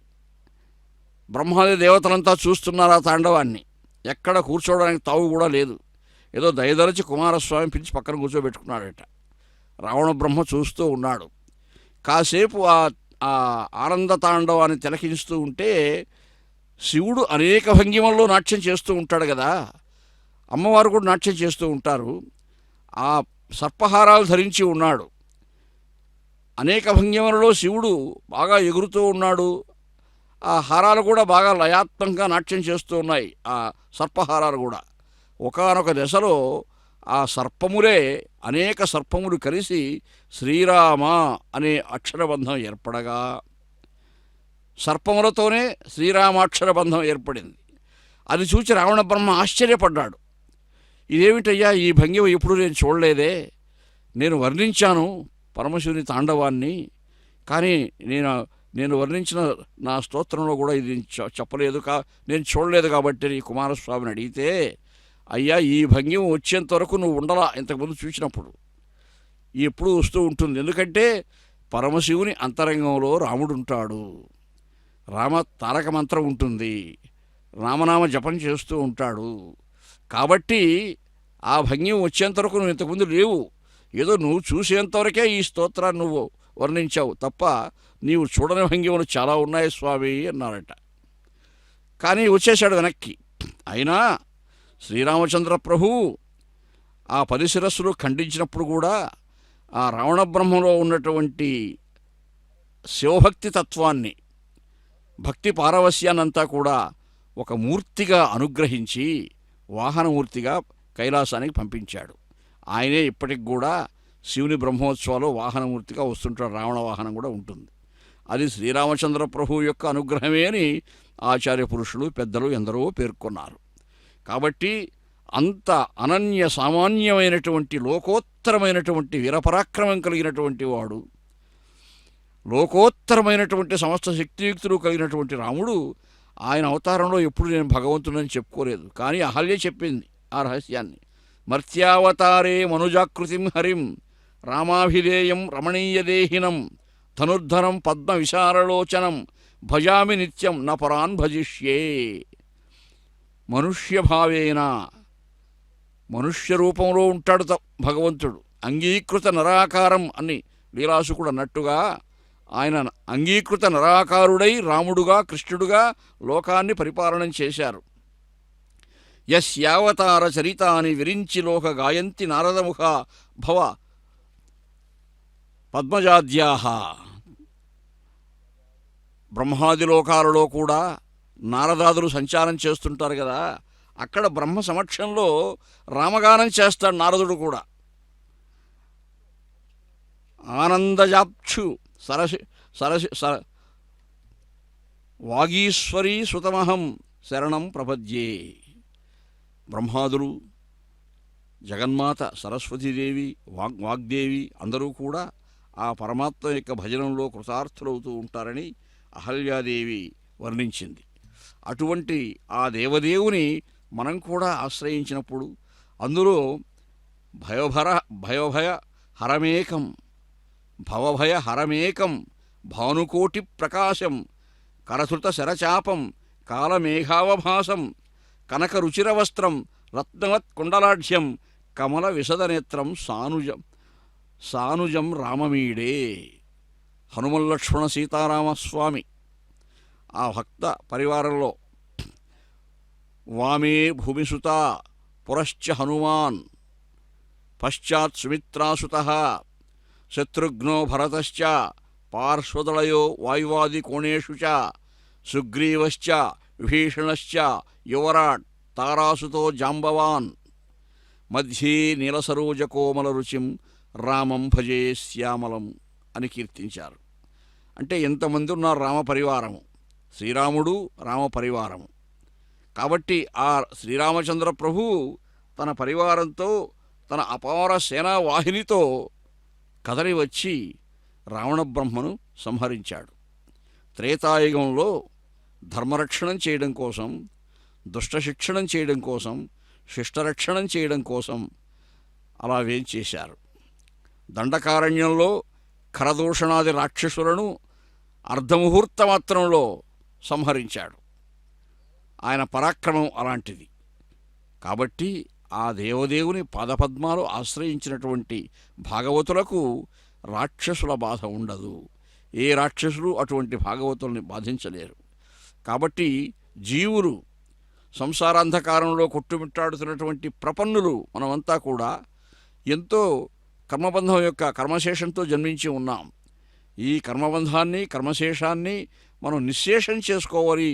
బ్రహ్మాది దేవతలంతా చూస్తున్నారు ఆ తాండవాన్ని. ఎక్కడ కూర్చోవడానికి తావు కూడా లేదు. ఏదో దయదరచి కుమారస్వామి పిలిచి పక్కన కూర్చోబెట్టుకున్నాడట. రావణ బ్రహ్మ చూస్తూ ఉన్నాడు. కాసేపు ఆ ఆనంద తాండవాన్ని తిలకిస్తూ ఉంటే శివుడు అనేక భంగిమల్లో నాట్యం చేస్తూ ఉంటాడు కదా, అమ్మవారు కూడా నాట్యం చేస్తూ ఉంటారు. ఆ సర్పహారాలు ధరించి ఉన్నాడు. అనేక భంగిమలలో శివుడు బాగా ఎగురుతూ ఉన్నాడు. ఆ హారాలు కూడా బాగా లయాత్మకంగా నాట్యం చేస్తూ ఉన్నాయి, ఆ సర్పహారాలు కూడా. ఒకానొక దశలో ఆ సర్పములే అనేక సర్పములు కలిసి శ్రీరామ అనే అక్షరబంధం ఏర్పడగా సర్పములతోనే శ్రీరామాక్షరబంధం ఏర్పడింది. అది చూచి రావణ బ్రహ్మ ఆశ్చర్యపడ్డాడు. ఇదేమిటయ్యా, ఈ భంగిమ ఎప్పుడు నేను చూడలేదే. నేను వర్ణించాను పరమశివుని తాండవాన్ని, కానీ నేను వర్ణించిన నా స్తోత్రంలో కూడా ఇది చెప్పలేదు, నేను చూడలేదు కాబట్టి నీ కుమారస్వామిని అడిగితే, అయ్యా ఈ భంగిమ వచ్చేంత వరకు నువ్వు ఉండలా, ఇంతకుముందు చూసినప్పుడు ఎప్పుడు వస్తూ ఉంటుంది. ఎందుకంటే పరమశివుని అంతరంగంలో రాముడు ఉంటాడు, రామ తారక మంత్రం ఉంటుంది, రామనామ జపం చేస్తూ ఉంటాడు. కాబట్టి ఆ భంగిమ వచ్చేంత వరకు నువ్వు ఇంతకుముందు లేవు. ఏదో నువ్వు చూసేంతవరకే ఈ స్తోత్రాన్ని నువ్వు వర్ణించావు తప్ప నీవు చూడని భంగిమలు చాలా ఉన్నాయి స్వామి అన్నారట. కానీ వచ్చేశాడు వెనక్కి. అయినా శ్రీరామచంద్ర ప్రభు ఆ 10 శిరస్సులు ఖండించినప్పుడు కూడా ఆ రావణ బ్రహ్మలో ఉన్నటువంటి శివభక్తి తత్వాన్ని, భక్తి పారవస్యాన్నంతా కూడా ఒక మూర్తిగా అనుగ్రహించి వాహనమూర్తిగా కైలాసానికి పంపించాడు. ఆయనే ఇప్పటికి కూడా శివుని బ్రహ్మోత్సవాలు వాహనమూర్తిగా వస్తుంటాడు. రావణ వాహనం కూడా ఉంటుంది. అది శ్రీరామచంద్ర ప్రభు యొక్క అనుగ్రహమే అని ఆచార్య పురుషులు పెద్దలు ఎందరో పేర్కొన్నారు. కాబట్టి అంత అనన్య సామాన్యమైనటువంటి లోకోత్తరమైనటువంటి వీరపరాక్రమం కలిగినటువంటి వాడు, లోకోత్తరమైనటువంటి సమస్త శక్తియుక్తులు కలిగినటువంటి రాముడు ఆయన అవతారంలో ఎప్పుడు నేను భగవంతుడని చెప్పుకోలేదు. కానీ అహల్య చెప్పింది ఆ రహస్యాన్ని. మర్త్యావతారే మనుజాకృతిం హరిం రామాభిధేయం రమణీయదేహినం ధనుర్ధరం పద్మ విశారలోచనం భజామి నిత్యం నపరాన్ భజిష్యే. మనుష్యభావేన మనుష్య రూపంలో ఉంటాడు భగవంతుడు. అంగీకృత నిరాకారం అని లీలాసుకుడు అన్నట్టుగా ఆయన అంగీకృత నిరాకారుడై రాముడుగా కృష్ణుడుగా లోకాన్ని పరిపాలన చేశారు. యస్యావతార చరితాని విరించి లోక గాయంతి నారదముఖ భవ పద్మజాద్యాహ. బ్రహ్మాది లోకాలలో కూడా నారదాదులు సంచారం చేస్తుంటారు కదా, అక్కడ బ్రహ్మ సమక్షంలో రామగానం చేస్తాడు నారదుడు కూడా. ఆనందజాప్చు వాగీశ్వరీ సుతమహం శరణం ప్రపద్యే. బ్రహ్మాదులు, జగన్మాత సరస్వతీదేవి, వాగ్దేవి అందరూ కూడా ఆ పరమాత్మ యొక్క భజనంలో కృతార్థులవుతూ ఉంటారని అహల్యాదేవి వర్ణించింది. అటువంటి ఆ దేవదేవుని మనం కూడా ఆశ్రయించినప్పుడు అందులో భయభయ హరమేకం భవభయ హరమేకం భానుకోటి ప్రకాశం కరధృత శరచాపం కాలమేఘావభాసం కనక రుచిరవస్త్రం రత్నవత్ కుండలాఢ్యం కమల విశదనేత్రం సానుజం రామమీడే. హనుమల్లక్ష్మణ సీతారామస్వామి ఆ భక్త పరివారంలో వామే భూమిసుత పురశ్చ హనుమాన్ పశ్చాత్ సుమిత్రాసుతః శత్రుఘ్నో భరతశ్చ పార్శ్వదళయో వాయువాది కోణేషు చ సుగ్రీవశ్చ విభీషణశ్చ యువరాట్ తారాసుతో జాంబవాన్ మధ్యే నీలసరోజకోమల రుచిం రామం భజే శ్యామలం అని కీర్తించారు. అంటే ఎంతమంది ఉన్నారు రామ పరివారము, శ్రీరాముడు రామ పరివారము. కాబట్టి ఆ శ్రీరామచంద్ర ప్రభువు తన పరివారంతో తన అపార సేనా వాహినితో కదలి వచ్చి రావణ బ్రహ్మను సంహరించాడు. త్రేతాయుగంలో ధర్మరక్షణం చేయడం కోసం, దుష్టశిక్షణం చేయడం కోసం, శిష్టరక్షణం చేయడం కోసం అలా వేంచేశారు. దండకారణ్యంలో ఖరదూషణాది రాక్షసులను అర్ధముహూర్తమాత్రంలో సంహరించాడు. ఆయన పరాక్రమం అలాంటిది. కాబట్టి ఆ దేవదేవుని పాదపద్మాలు ఆశ్రయించినటువంటి భాగవతులకు రాక్షసుల బాధ ఉండదు. ఏ రాక్షసులు అటువంటి భాగవతుల్ని బాధించలేరు. కాబట్టి జీవులు సంసారాంధకారంలో కొట్టుమిట్టాడుతున్నటువంటి ప్రపన్నులు మనమంతా కూడా ఎంతో కర్మబంధం యొక్క కర్మశేషంతో జన్మించి ఉన్నాం. ఈ కర్మబంధాన్ని కర్మశేషాన్ని మనం నిశ్శేషం చేసుకోవాలి,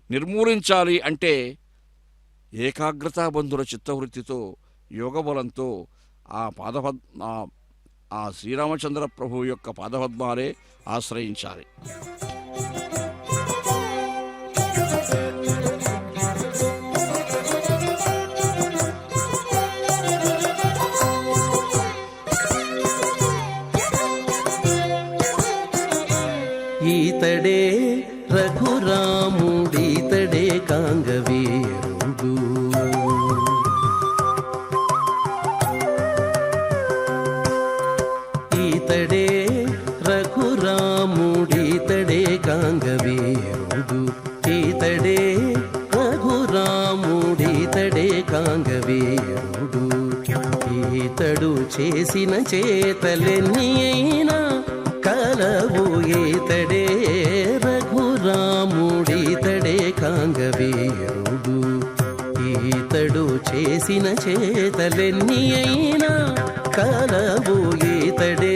నిర్మూలించాలి అంటే ఏకాగ్రతాబంధుల చిత్తవృత్తితో యోగబలంతో ఆ శ్రీరామచంద్ర ప్రభువు యొక్క పాదపద్మాలే ఆశ్రయించాలి. ఈతడే రఘురాముడీతడే కాంగవీరుడు, ఈతడే రఘురాముడీతడే కాంగవీరుడు, ఈతడే రఘురాముడీతడే కాంగవీరుడు. ఈతడు చేసిన చేతలెన్ని అయినా కలవు ఈతడే రఘురాముడీతడే కాంగవీరుడు. ఈతడు చేసిన చేతలెన్ని అయినా కలవు ఈతడే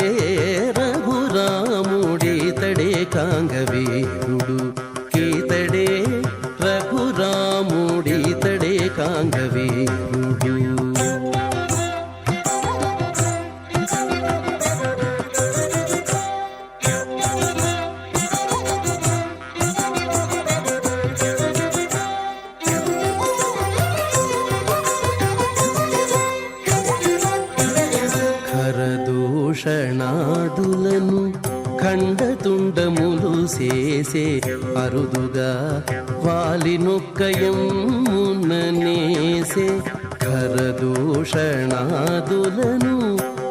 రఘురాముడీతడే కాంగవీరుడు. ఈతడే రఘురాముడీతడే కాంగవీరుడు. ఖరదూషణాదులను ఖండతుండములు చేసే అరుదుగా వాలినొక్కయముననేసే. ఖరదూషణాదులను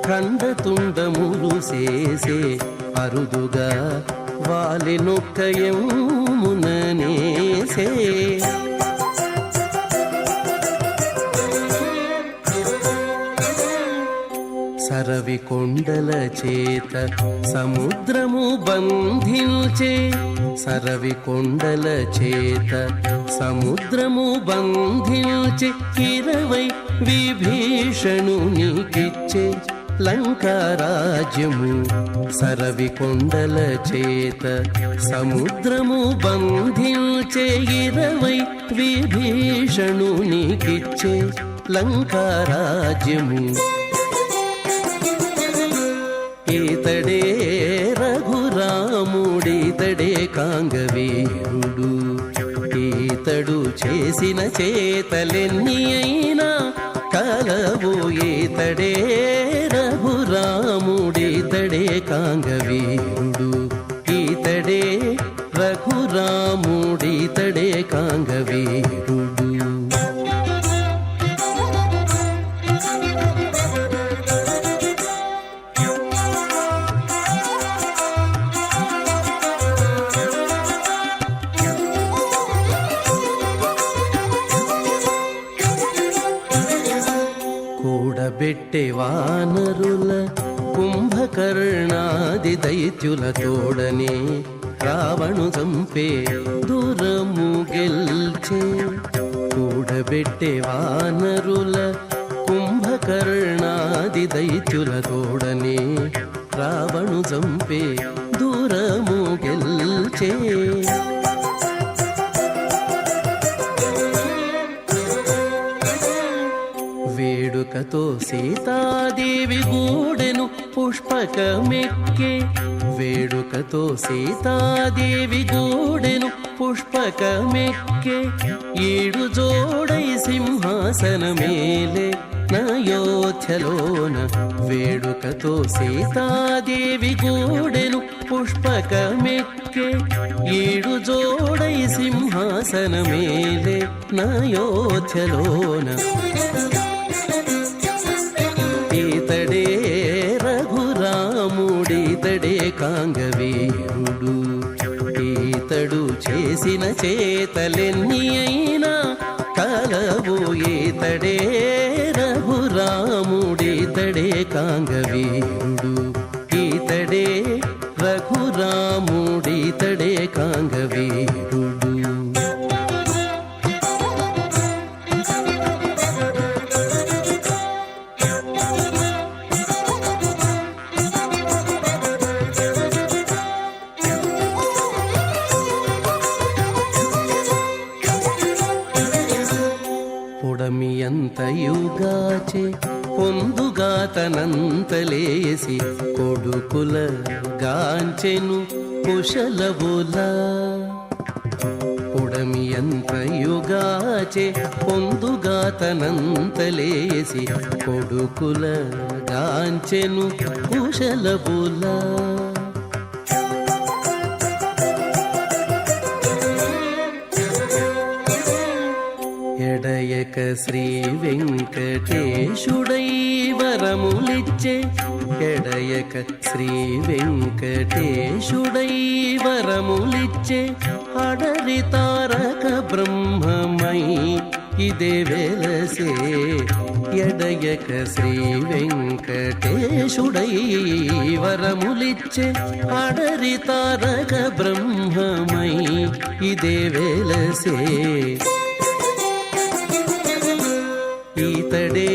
ఖండతుండములు చేసే అరుదుగా వాలినొక్కయముననేసే. సరవి కొండల చేత సముద్రము బంధించే సరవి కొండల చేత సముద్రము బంధించే 20 విభీషణునికిచ్చే లంకారాజ్యము సరవి కొండల చేత సముద్రము బంధించే 20 విభీషణునికిచ్చే లంకారాజ్యము ఈతడే రఘురాముడితడే కాంగవీరుడు ఈతడు చేసిన చేతలెన్ని అయినా కలవు ఈతడే రఘురాముడితడే కాంగవీరుడు ఈతడే రఘురాముడితడే కాంగవీరుడు కూడబెట్టే వానరుల కుంభకర్ణాది దైత్యుల తోడనే రావణు చంపే దూరము గెల్చే కూడబెట్టే వానరుల కుంభకర్ణాది దైత్యుల తోడనే రావణు చంపే దూరము గెల్చే వేడుకతో సీతాదేవి గూడెను పుష్పకమెక్కే వేడుకతో సీతాదేవి గూడెను పుష్పకమెక్కే 7 జోడై సింహాసనమేలే నయోధ్యలోన వేడుకతో సీతాదేవి గూడెను పుష్పకమెక్కే 7 జోడై సింహాసనమేలే నయోధ్యలోన ఈతడే రఘురాముడితడే కాంగవీరుడు ఈతడు చేసిన చేతలెన్ని అయినా కలవు ఈతడే రఘురాముడితడే కాంగవీరుడు ఈతడే రఘురాముడితడే కాంగవీరుడు పొడమియంతయుగాచే పొందుగాతనంతలేసి కొడుకుల గాంచెను కుశలవుల పొడమియంతయుగాచే పొందుగాతనంతలేసి కొడుకుల గాంచెను కుశలవుల ఎడయక శ్రీ వెంకటేశుడై వరములిచ్చే ఎడయక శ్రీ వెంకటేశుడై వరములిచ్చే అడరి తారక బ్రహ్మమై ఇదే వెలసే ఎడయక శ్రీ వెంకటేశుడై వరములిచ్చే అడరి తారక బ్రహ్మమై ఇదే వెలసే ఈతడే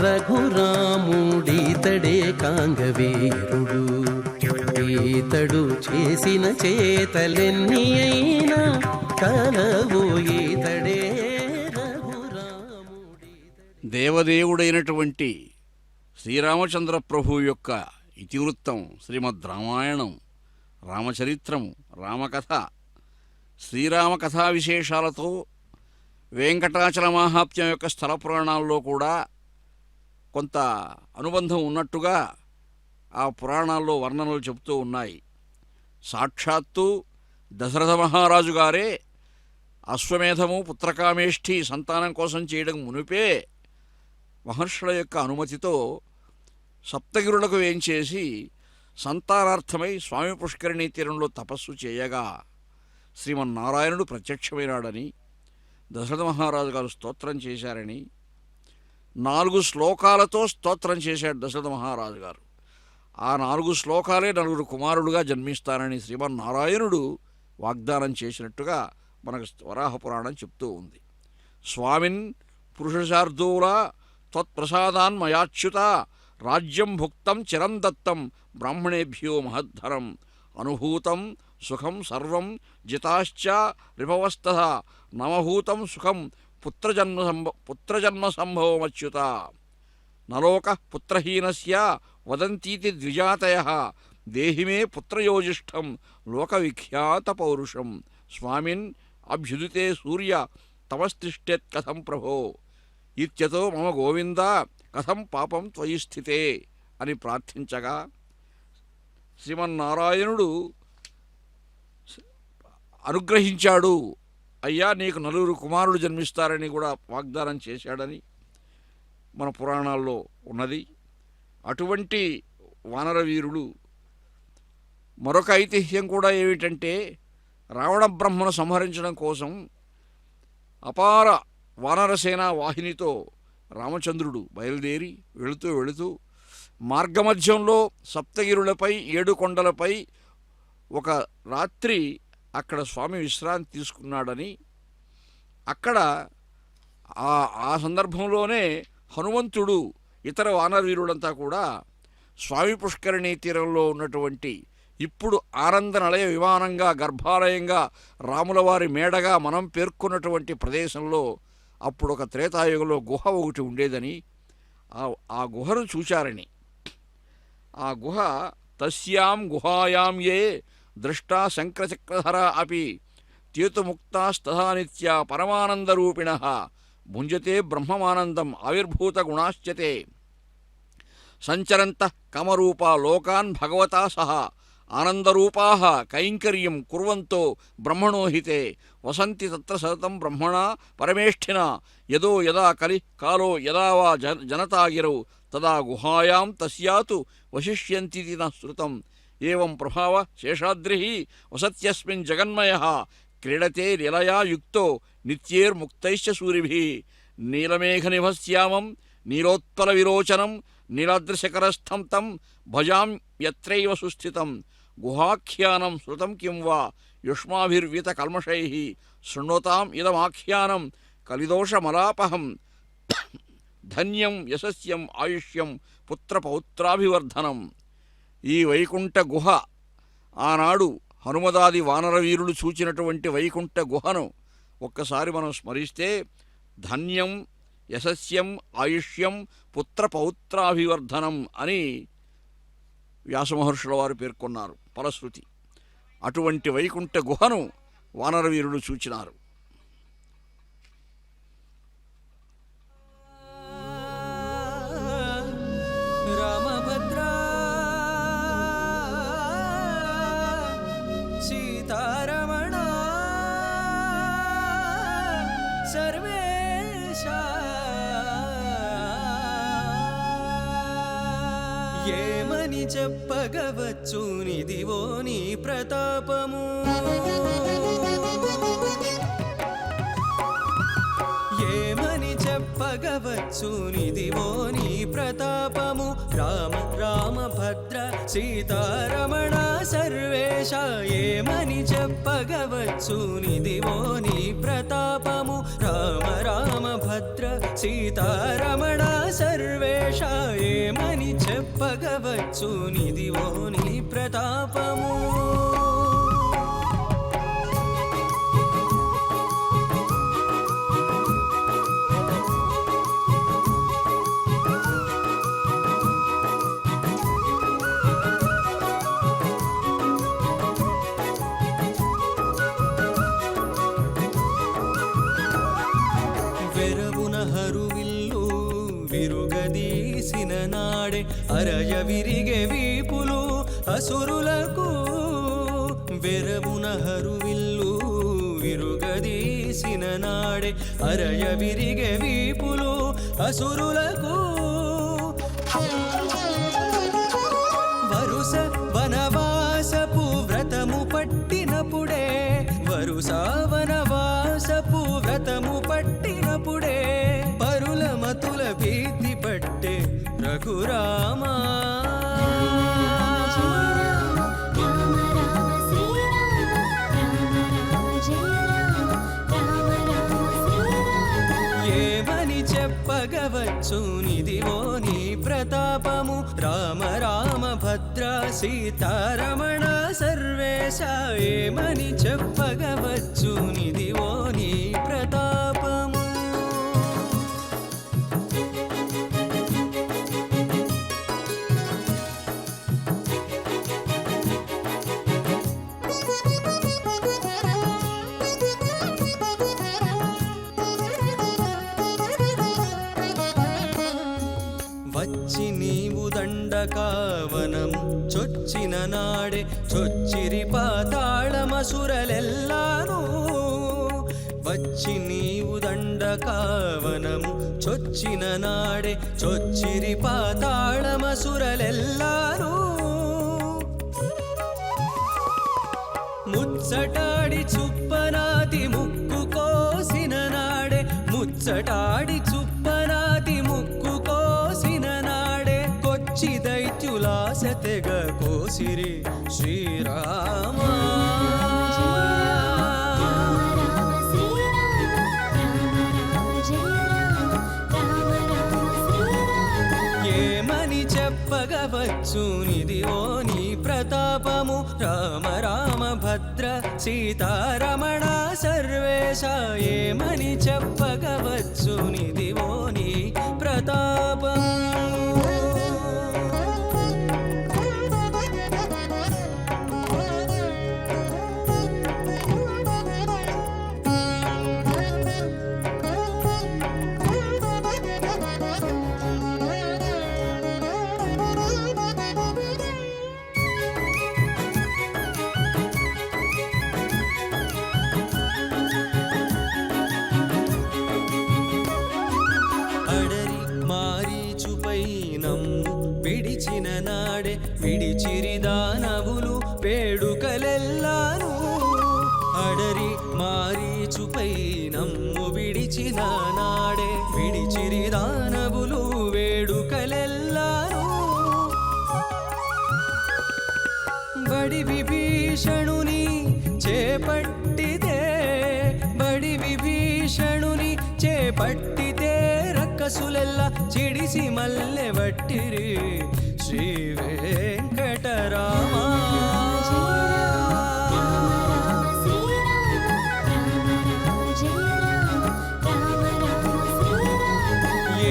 రఘురాముడితడే కాంగవీరుడు ఈతడు చేసిన చేతలెన్ని అయినా కలవు ఈతడే రఘురాముడి దేవదేవుడైనటువంటి శ్రీరామచంద్ర ప్రభు యొక్క ఇతివృత్తం శ్రీమద్ రామాయణం రామచరిత్రము రామకథ శ్రీరామ కథా విశేషాలతో వెంకటాచల మహాత్మ్యం యొక్క స్థల పురాణాల్లో కూడా కొంత అనుబంధం ఉన్నట్టుగా ఆ పురాణాల్లో వర్ణనలు చెబుతూ ఉన్నాయి. సాక్షాత్తు దశరథ మహారాజు గారే అశ్వమేధము పుత్రకామేష్ఠి సంతానం కోసం చేయడం మునిపే మహర్షుల యొక్క అనుమతితో సప్తగిరులకు వేంచేసి సంతానార్థమై స్వామి పుష్కరిణీ తీరంలో తపస్సు చేయగా శ్రీమన్నారాయణుడు ప్రత్యక్షమైనాడని దశరథ మహారాజు గారు స్తోత్రం చేశారని 4 శ్లోకాలతో స్తోత్రం చేశాడు దశరథ మహారాజు గారు. ఆ 4 శ్లోకాలే 4 కుమారులుగా జన్మిస్తానని శ్రీమన్నారాయణుడు వాగ్దానం చేసినట్టుగా మనకు వరాహ పురాణం చెప్తూ ఉంది. స్వామిన్ పురుషశార్దూల త్వత్ప్రసాదాన్ మయాచ్యుత రాజ్యం భుక్తం చిరం దత్తం బ్రాహ్మణేభ్యో మహద్ధరం అనుభూతం సుఖం సర్వం జితాశ్చ రిభవస్తః నమభూతం సుఖం పుత్రజన్మ సంభవమచ్యుత నలోక పుత్రహీనస్య వదంతీతి ద్విజాతయః దేహి మే పుత్రయోజిష్టం లోకవిఖ్యాత పౌరుషం స్వామిన్ అభ్యుదితే సూర్య తమస్తిష్టేత్ కథం ప్రభో ఇత్యతో మమ గోవింద కథం పాపం త్వయి స్థితే అని ప్రార్థించగా శ్రీమన్నారాయణుడు అనుగ్రహించాడు. అయ్యా, నీకు 4 కుమారులు జన్మిస్తారని కూడా వాగ్దానం చేశాడని మన పురాణాల్లో ఉన్నది. అటువంటి వానరవీరుడు మరొక ఐతిహ్యం కూడా ఏమిటంటే, రావణ బ్రహ్మను సంహరించడం కోసం అపార వానరసేన వాహినితో రామచంద్రుడు బయలుదేరి వెళుతూ మార్గమధ్యంలో సప్తగిరులపై 7 కొండలపై ఒక రాత్రి అక్కడ స్వామి విశ్రాంతి తీసుకున్నాడని, అక్కడ ఆ సందర్భంలోనే హనుమంతుడు ఇతర వానరవీరులంతా కూడా స్వామి పుష్కరిణీ తీరంలో ఉన్నటువంటి ఇప్పుడు ఆనంద నిలయ విమానంగా గర్భాలయంగా రాములవారి మేడగా మనం పేర్కొన్నటువంటి ప్రదేశంలో అప్పుడు ఒక త్రేతాయుగంలో గుహ ఒకటి ఉండేదని, ఆ గుహను చూచారని, ఆ గుహ తస్యాం గుహాయాం ఏ ద్రష్టా శంకరచక్రధర అపి తేతుముక్తాస్తథా నిత్యా పరమానందరూపిణః భుంజతే బ్రహ్మమానందం ఆవిర్భూత గుణాశ్చతే సంచరంతః కమరూపా లోకాన్ భగవతా సహ ఆనందరూపాః కైంకర్యం కుర్వంతో బ్రహ్మణోహితే వసంతి తత్ర సతతం బ్రహ్మణా పరమేష్ఠినా యదో యదా కాలో యదా వా జనతాగిరౌ తదా గుహాయాం తస్యాతు వశిష్యంతితి న శ్రుతం ఏవం ప్రభావ శేషాద్రిః వసత్యస్మిన్ జగన్మయః క్రీడతే లీలయా యుక్తో నిత్యేర్ముక్తైశ్చ సూరిభిః నీలమేఘనిభశ్యామం నీలోత్పల విరోచనం నీలాద్రిశకరస్థం తం భజాం యత్రైవ సుస్థితం గుహాఖ్యానం శృతం కిం వా యుష్మాభిర్విత కల్మషైః శృణోతాం ఇదమాఖ్యానం కలిదోషమలాపహం ధన్యం యశస్యం ఆయుష్యం పుత్రపౌత్రాభివర్ధనం. ఈ వైకుంఠ గుహ ఆనాడు హనుమదాది వానరవీరులు చూచినటువంటి వైకుంఠ గుహను ఒక్కసారి మనం స్మరిస్తే ధన్యం యశస్యం ఆయుష్యం పుత్రపౌత్రాభివర్ధనం అని వ్యాసమహర్షుల వారు పేర్కొన్నారు ఫలశ్రుతి. అటువంటి వైకుంఠ గుహను వానరవీరులు చూచినారు. రామభద్రా సీతారమణ సర్వేశ ఏమని చెప్పగవచ్చు నిదివో నీ ప్రతాపము ఏమని చెప్పగవచ్చు నిదివో నీ ప్రతాపము రామ రామ భద్ర సీతారమణ సర్వేశ ఏమని చెప్పగవచ్చు నిదివో నీ ప్రతాపము రామ రామ భద్ర సీతారమణ సర్వేశ ఏమని చెప్పగవచ్చు నిదివో నీ ప్రతాపము. హరువిల్లు విరుగదీసిన నాడే అరయ విరిగే వీపులు అసురులకు వెరమున హరువిల్లు విరుగదీసిన నాడే అరయ విరిగే వీపులు అసురులకు వరుస వనవాసపు వ్రతము పట్టినప్పుడే వరుస వనవాసపు వ్రతము పట్టినప్పుడే పరుల మతుల భీతి రఘురామా ఏమని చెప్పగవచ్చు నిదివో నీ ప్రతాపము రామ రామ భద్ర సీతారమణ సర్వేశ ఏమని చెప్పగవచ్చు నిదివో నీ ప్రతాపము వచ్చి నీవు దండకావనం చొచ్చిన నాడే చొచ్చిరి పాతాళమసురలెల్లాను వచ్చి నీవు దండకావనం చొచ్చిన నాడే చొచ్చిరి పాతాళమసురలెల్లాను ముచ్చటాడి చుప్పనాది ముక్కు కోసిన నాడే ముచ్చటాడి చుప్పనాది ముక్కు కోసిన నాడే కొచ్చి దైత్యులాస తెగ కోసిరి శ్రీరామా ఏమని చెప్పగవచ్చు నిదివో నీ ప్రతాపము రామ రామ భద్ర సీతారమణ సర్వేశ ఏమని చెప్పగవచ్చు నిదివో నీ ప్రతాపము అడరి మారీచుపై నమ్ము విడిచిన నాడే విడిచిరి దానవులు వేడుకలెల్లాను అడరి మారీచుపై నమ్ము విడిచిన నాడే విడిచిరి దానవులు వేడుకలెల్లాను బడి విభీషణుని చేపట్టితే బడి విభీషణుని చేపట్టితే రక్కసులెల్ల చిడిసి మల్లె వట్టిరి శ్రీ వెంకటరామా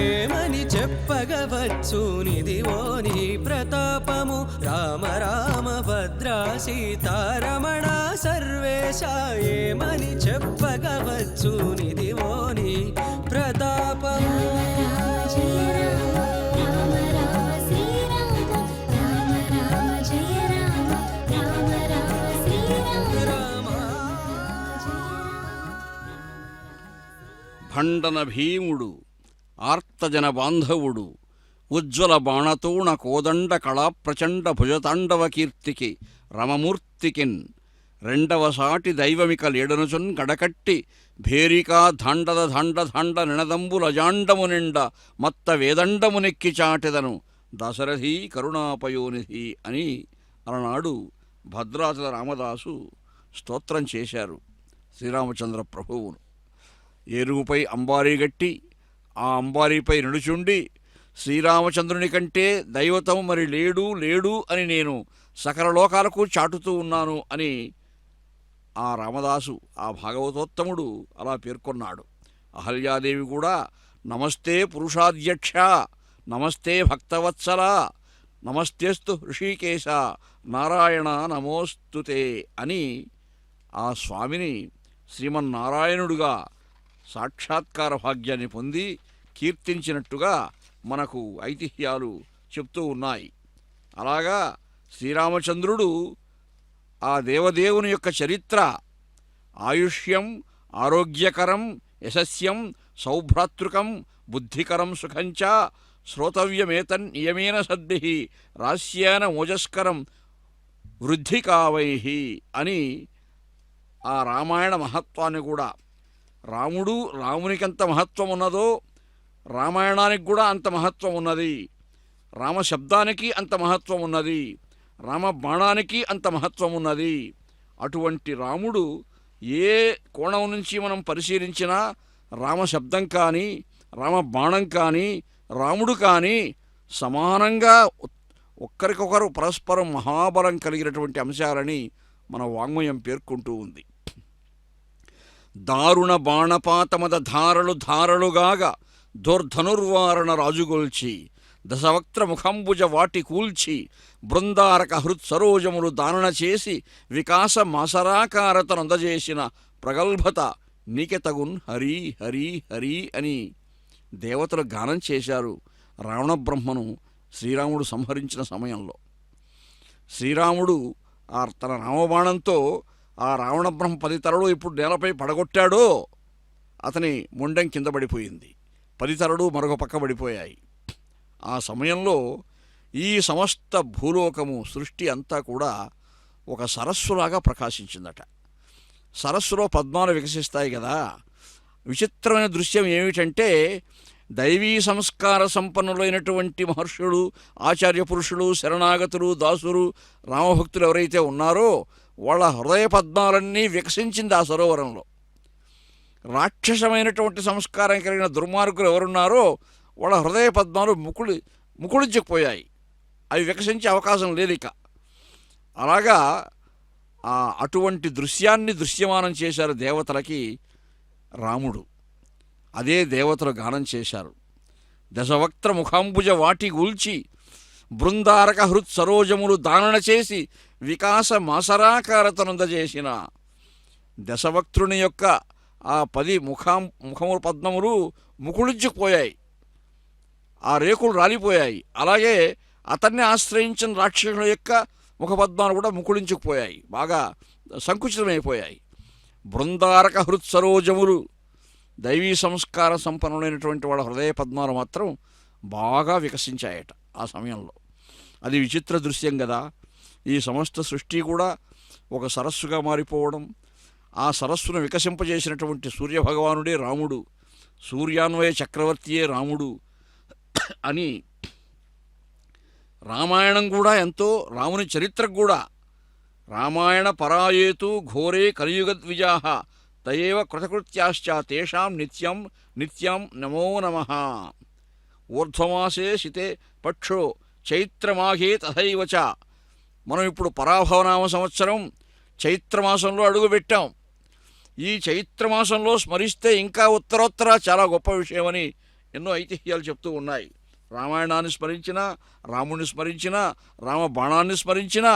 ఏమని చెప్పగవచ్చు నిదివో నీ ప్రతాపము రామ రామ భద్ర సీతారమణ సర్వేశ ఏమని చెప్పగవచ్చు నిదివో నీ ప్రతాపము భండన భీముడు ఆర్తజన బాంధవుడు ఉజ్వల బాణతోణ కోదండ కళా ప్రచండ భుజతాండవ కీర్తికి రమమూర్తికిన్ రెండవ సాటి దైవమిక లేడనుచున్ గడకట్టి భేరికా ధాండద ధాండ ధాండ నినదంబుల జాండము నిండ మత్త వేదండమునెక్కి చాటెదను దశరథి కరుణాపయోనిధి అని అలనాడు భద్రాచల రామదాసు స్తోత్రం చేశారు శ్రీరామచంద్ర ప్రభువును. ఏరుగుపై అంబారీ గట్టి ఆ అంబారీపై నిలుచుండి శ్రీరామచంద్రుని కంటే దైవతం మరి లేడు లేడు అని నేను సకల లోకాలకు చాటుతూ ఉన్నాను అని ఆ రామదాసు ఆ భాగవతోత్తముడు అలా పేర్కొన్నాడు. అహల్యాదేవి కూడా నమస్తే పురుషాధ్యక్ష నమస్తే భక్తవత్సల నమస్తేస్తు హృషికేశ నారాయణ నమోస్తుతే అని ఆ స్వామిని శ్రీమన్నారాయణుడుగా సాక్షాత్కార భాగ్యాన్ని పొంది కీర్తించినట్టుగా మనకు ఐతిహ్యాలు చెప్తూ ఉన్నాయి. అలాగా శ్రీరామచంద్రుడు ఆ దేవదేవుని యొక్క చరిత్ర ఆయుష్యం ఆరోగ్యకరం యశస్యం సౌభ్రాతృకం బుద్ధికరం సుఖంచ శ్రోతవ్యమేతన్ నియమేన సద్భి రాస్యేన ఓజస్కరం వృద్ధికావైః అని ఆ రామాయణ మహత్వాన్ని కూడా రామునికెంత మహత్వం ఉన్నదో రామాయణానికి కూడా అంత మహత్వం ఉన్నది. రామశబ్దానికి అంత మహత్వం ఉన్నది, రామబాణానికి అంత మహత్వం ఉన్నది. అటువంటి రాముడు ఏ కోణం నుంచి మనం పరిశీలించినా రామశబ్దం కానీ, రామబాణం కానీ, రాముడు కానీ సమానంగా ఒక్కరికొకరు పరస్పరం మహాబలం కలిగినటువంటి అంశాలని మన వాంగ్మయం పేర్కొంటూ ఉంది. దారుణ బాణపాతమద ధారలు ధారలుగాగా దుర్ధనుర్వారణ రాజుగొల్చి దశవక్త్ర ముఖంబుజ వాటి కూల్చి బృందారక హృత్సరోజములు దానన చేసి వికాస మాసరాకారతనందజేసిన ప్రగల్భత నీకె తగున్ హరి హరి హరి అని దేవతలు గానం చేశారు రావణబ్రహ్మను శ్రీరాముడు సంహరించిన సమయంలో. శ్రీరాముడు తన రామబాణంతో ఆ రావణబ్రహ్మ 10 తలలు ఇప్పుడు నేలపై పడగొట్టాడో అతని మొండెం కింద పడిపోయింది, 10 తలలు మరొక పక్క పడిపోయాయి. ఆ సమయంలో ఈ సమస్త భూలోకము సృష్టి అంతా కూడా ఒక సరస్సులాగా ప్రకాశించిందట. సరస్సులో పద్మాలు వికసిస్తాయి కదా. విచిత్రమైన దృశ్యం ఏమిటంటే దైవీ సంస్కార సంపన్నులైనటువంటి మహర్షులు, ఆచార్య పురుషులు, శరణాగతులు, దాసులు, రామభక్తులు ఎవరైతే ఉన్నారో వాళ్ళ హృదయ పద్మాలన్నీ వికసించింది ఆ సరోవరంలో. రాక్షసమైనటువంటి సంస్కారం కలిగిన దుర్మార్గులు ఎవరున్నారో వాళ్ళ హృదయ పద్మాలు ముకుళించుకుపోయాయి, అవి వికసించే అవకాశం లేదు ఇక. అలాగా అటువంటి దృశ్యాన్ని దృశ్యమానం చేశారు దేవతలకి రాముడు. అదే దేవతలు గానం చేశారు. దశవక్త్ర ముఖాంబుజ వాటి గూల్చి బృందారక హృత్ సరోజములు దానన చేసి వికాస మాసరాకారతనందజేసిన దశవక్త్రుని యొక్క ఆ 10 ముఖములు పద్మములు ముకుళించుకుపోయాయి, ఆ రేకులు రాలిపోయాయి. అలాగే అతన్ని ఆశ్రయించిన రాక్షసుల యొక్క ముఖపద్మాలు కూడా ముకుళించుకుపోయాయి, బాగా సంకుచితమైపోయాయి. బృందారక హృత్ సరోజములు, దైవీ సంస్కార సంపన్నులైనటువంటి వాళ్ళ హృదయ పద్మాలు మాత్రం బాగా వికసించాయట ఆ సమయంలో. అది విచిత్ర దృశ్యం కదా. ఈ సమస్త సృష్టి కూడా ఒక సరస్సుగా మారిపోవడం, ఆ సరస్సును వికసింపజేసినటువంటి సూర్యభగవానుడే రాముడు, సూర్యాన్వయ చక్రవర్తియే రాముడు అని రామాయణం కూడా ఎంతో, రాముని చరిత్ర కూడా రామాయణ పరాయేతు ఘోరే కలియుగద్విజాః తయేవ కృతకృత్యాశ్చ తేషాం నిత్యం నిత్యం నమో నమః. ఊర్ధ్వమాసే శితే పక్షో చైత్రమాఘే తథైవ చ. మనం ఇప్పుడు పరాభవనామ సంవత్సరం చైత్రమాసంలో అడుగుపెట్టాం. ఈ చైత్రమాసంలో స్మరిస్తే ఇంకా ఉత్తరోత్తర చాలా గొప్ప విషయమని ఎన్నో ఐతిహ్యాలు చెప్తూ ఉన్నాయి. రామాయణాన్ని స్మరించినా, రాముడిని స్మరించినా, రామబాణాన్ని స్మరించినా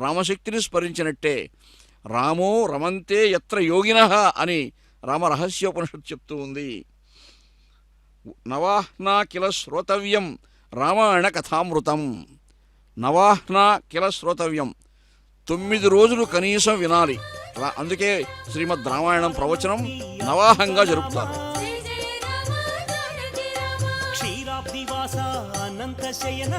రామశక్తిని స్మరించినట్టే. రామో రమంతే యత్ర యోగినః అని రామరహస్యోపనిషత్తు చెప్తూ ఉంది. నవాహ్నా కిల శ్రోతవ్యం రామాయణ కథామృతం. నవాహ్నా కిల శ్రోతవ్యం, 9 రోజులు కనీసం వినాలి. అందుకే శ్రీమద్ రామాయణం ప్రవచనం నవాహంగా జరుపుతారు. క్షీరాబ్దివాస అనంత శయన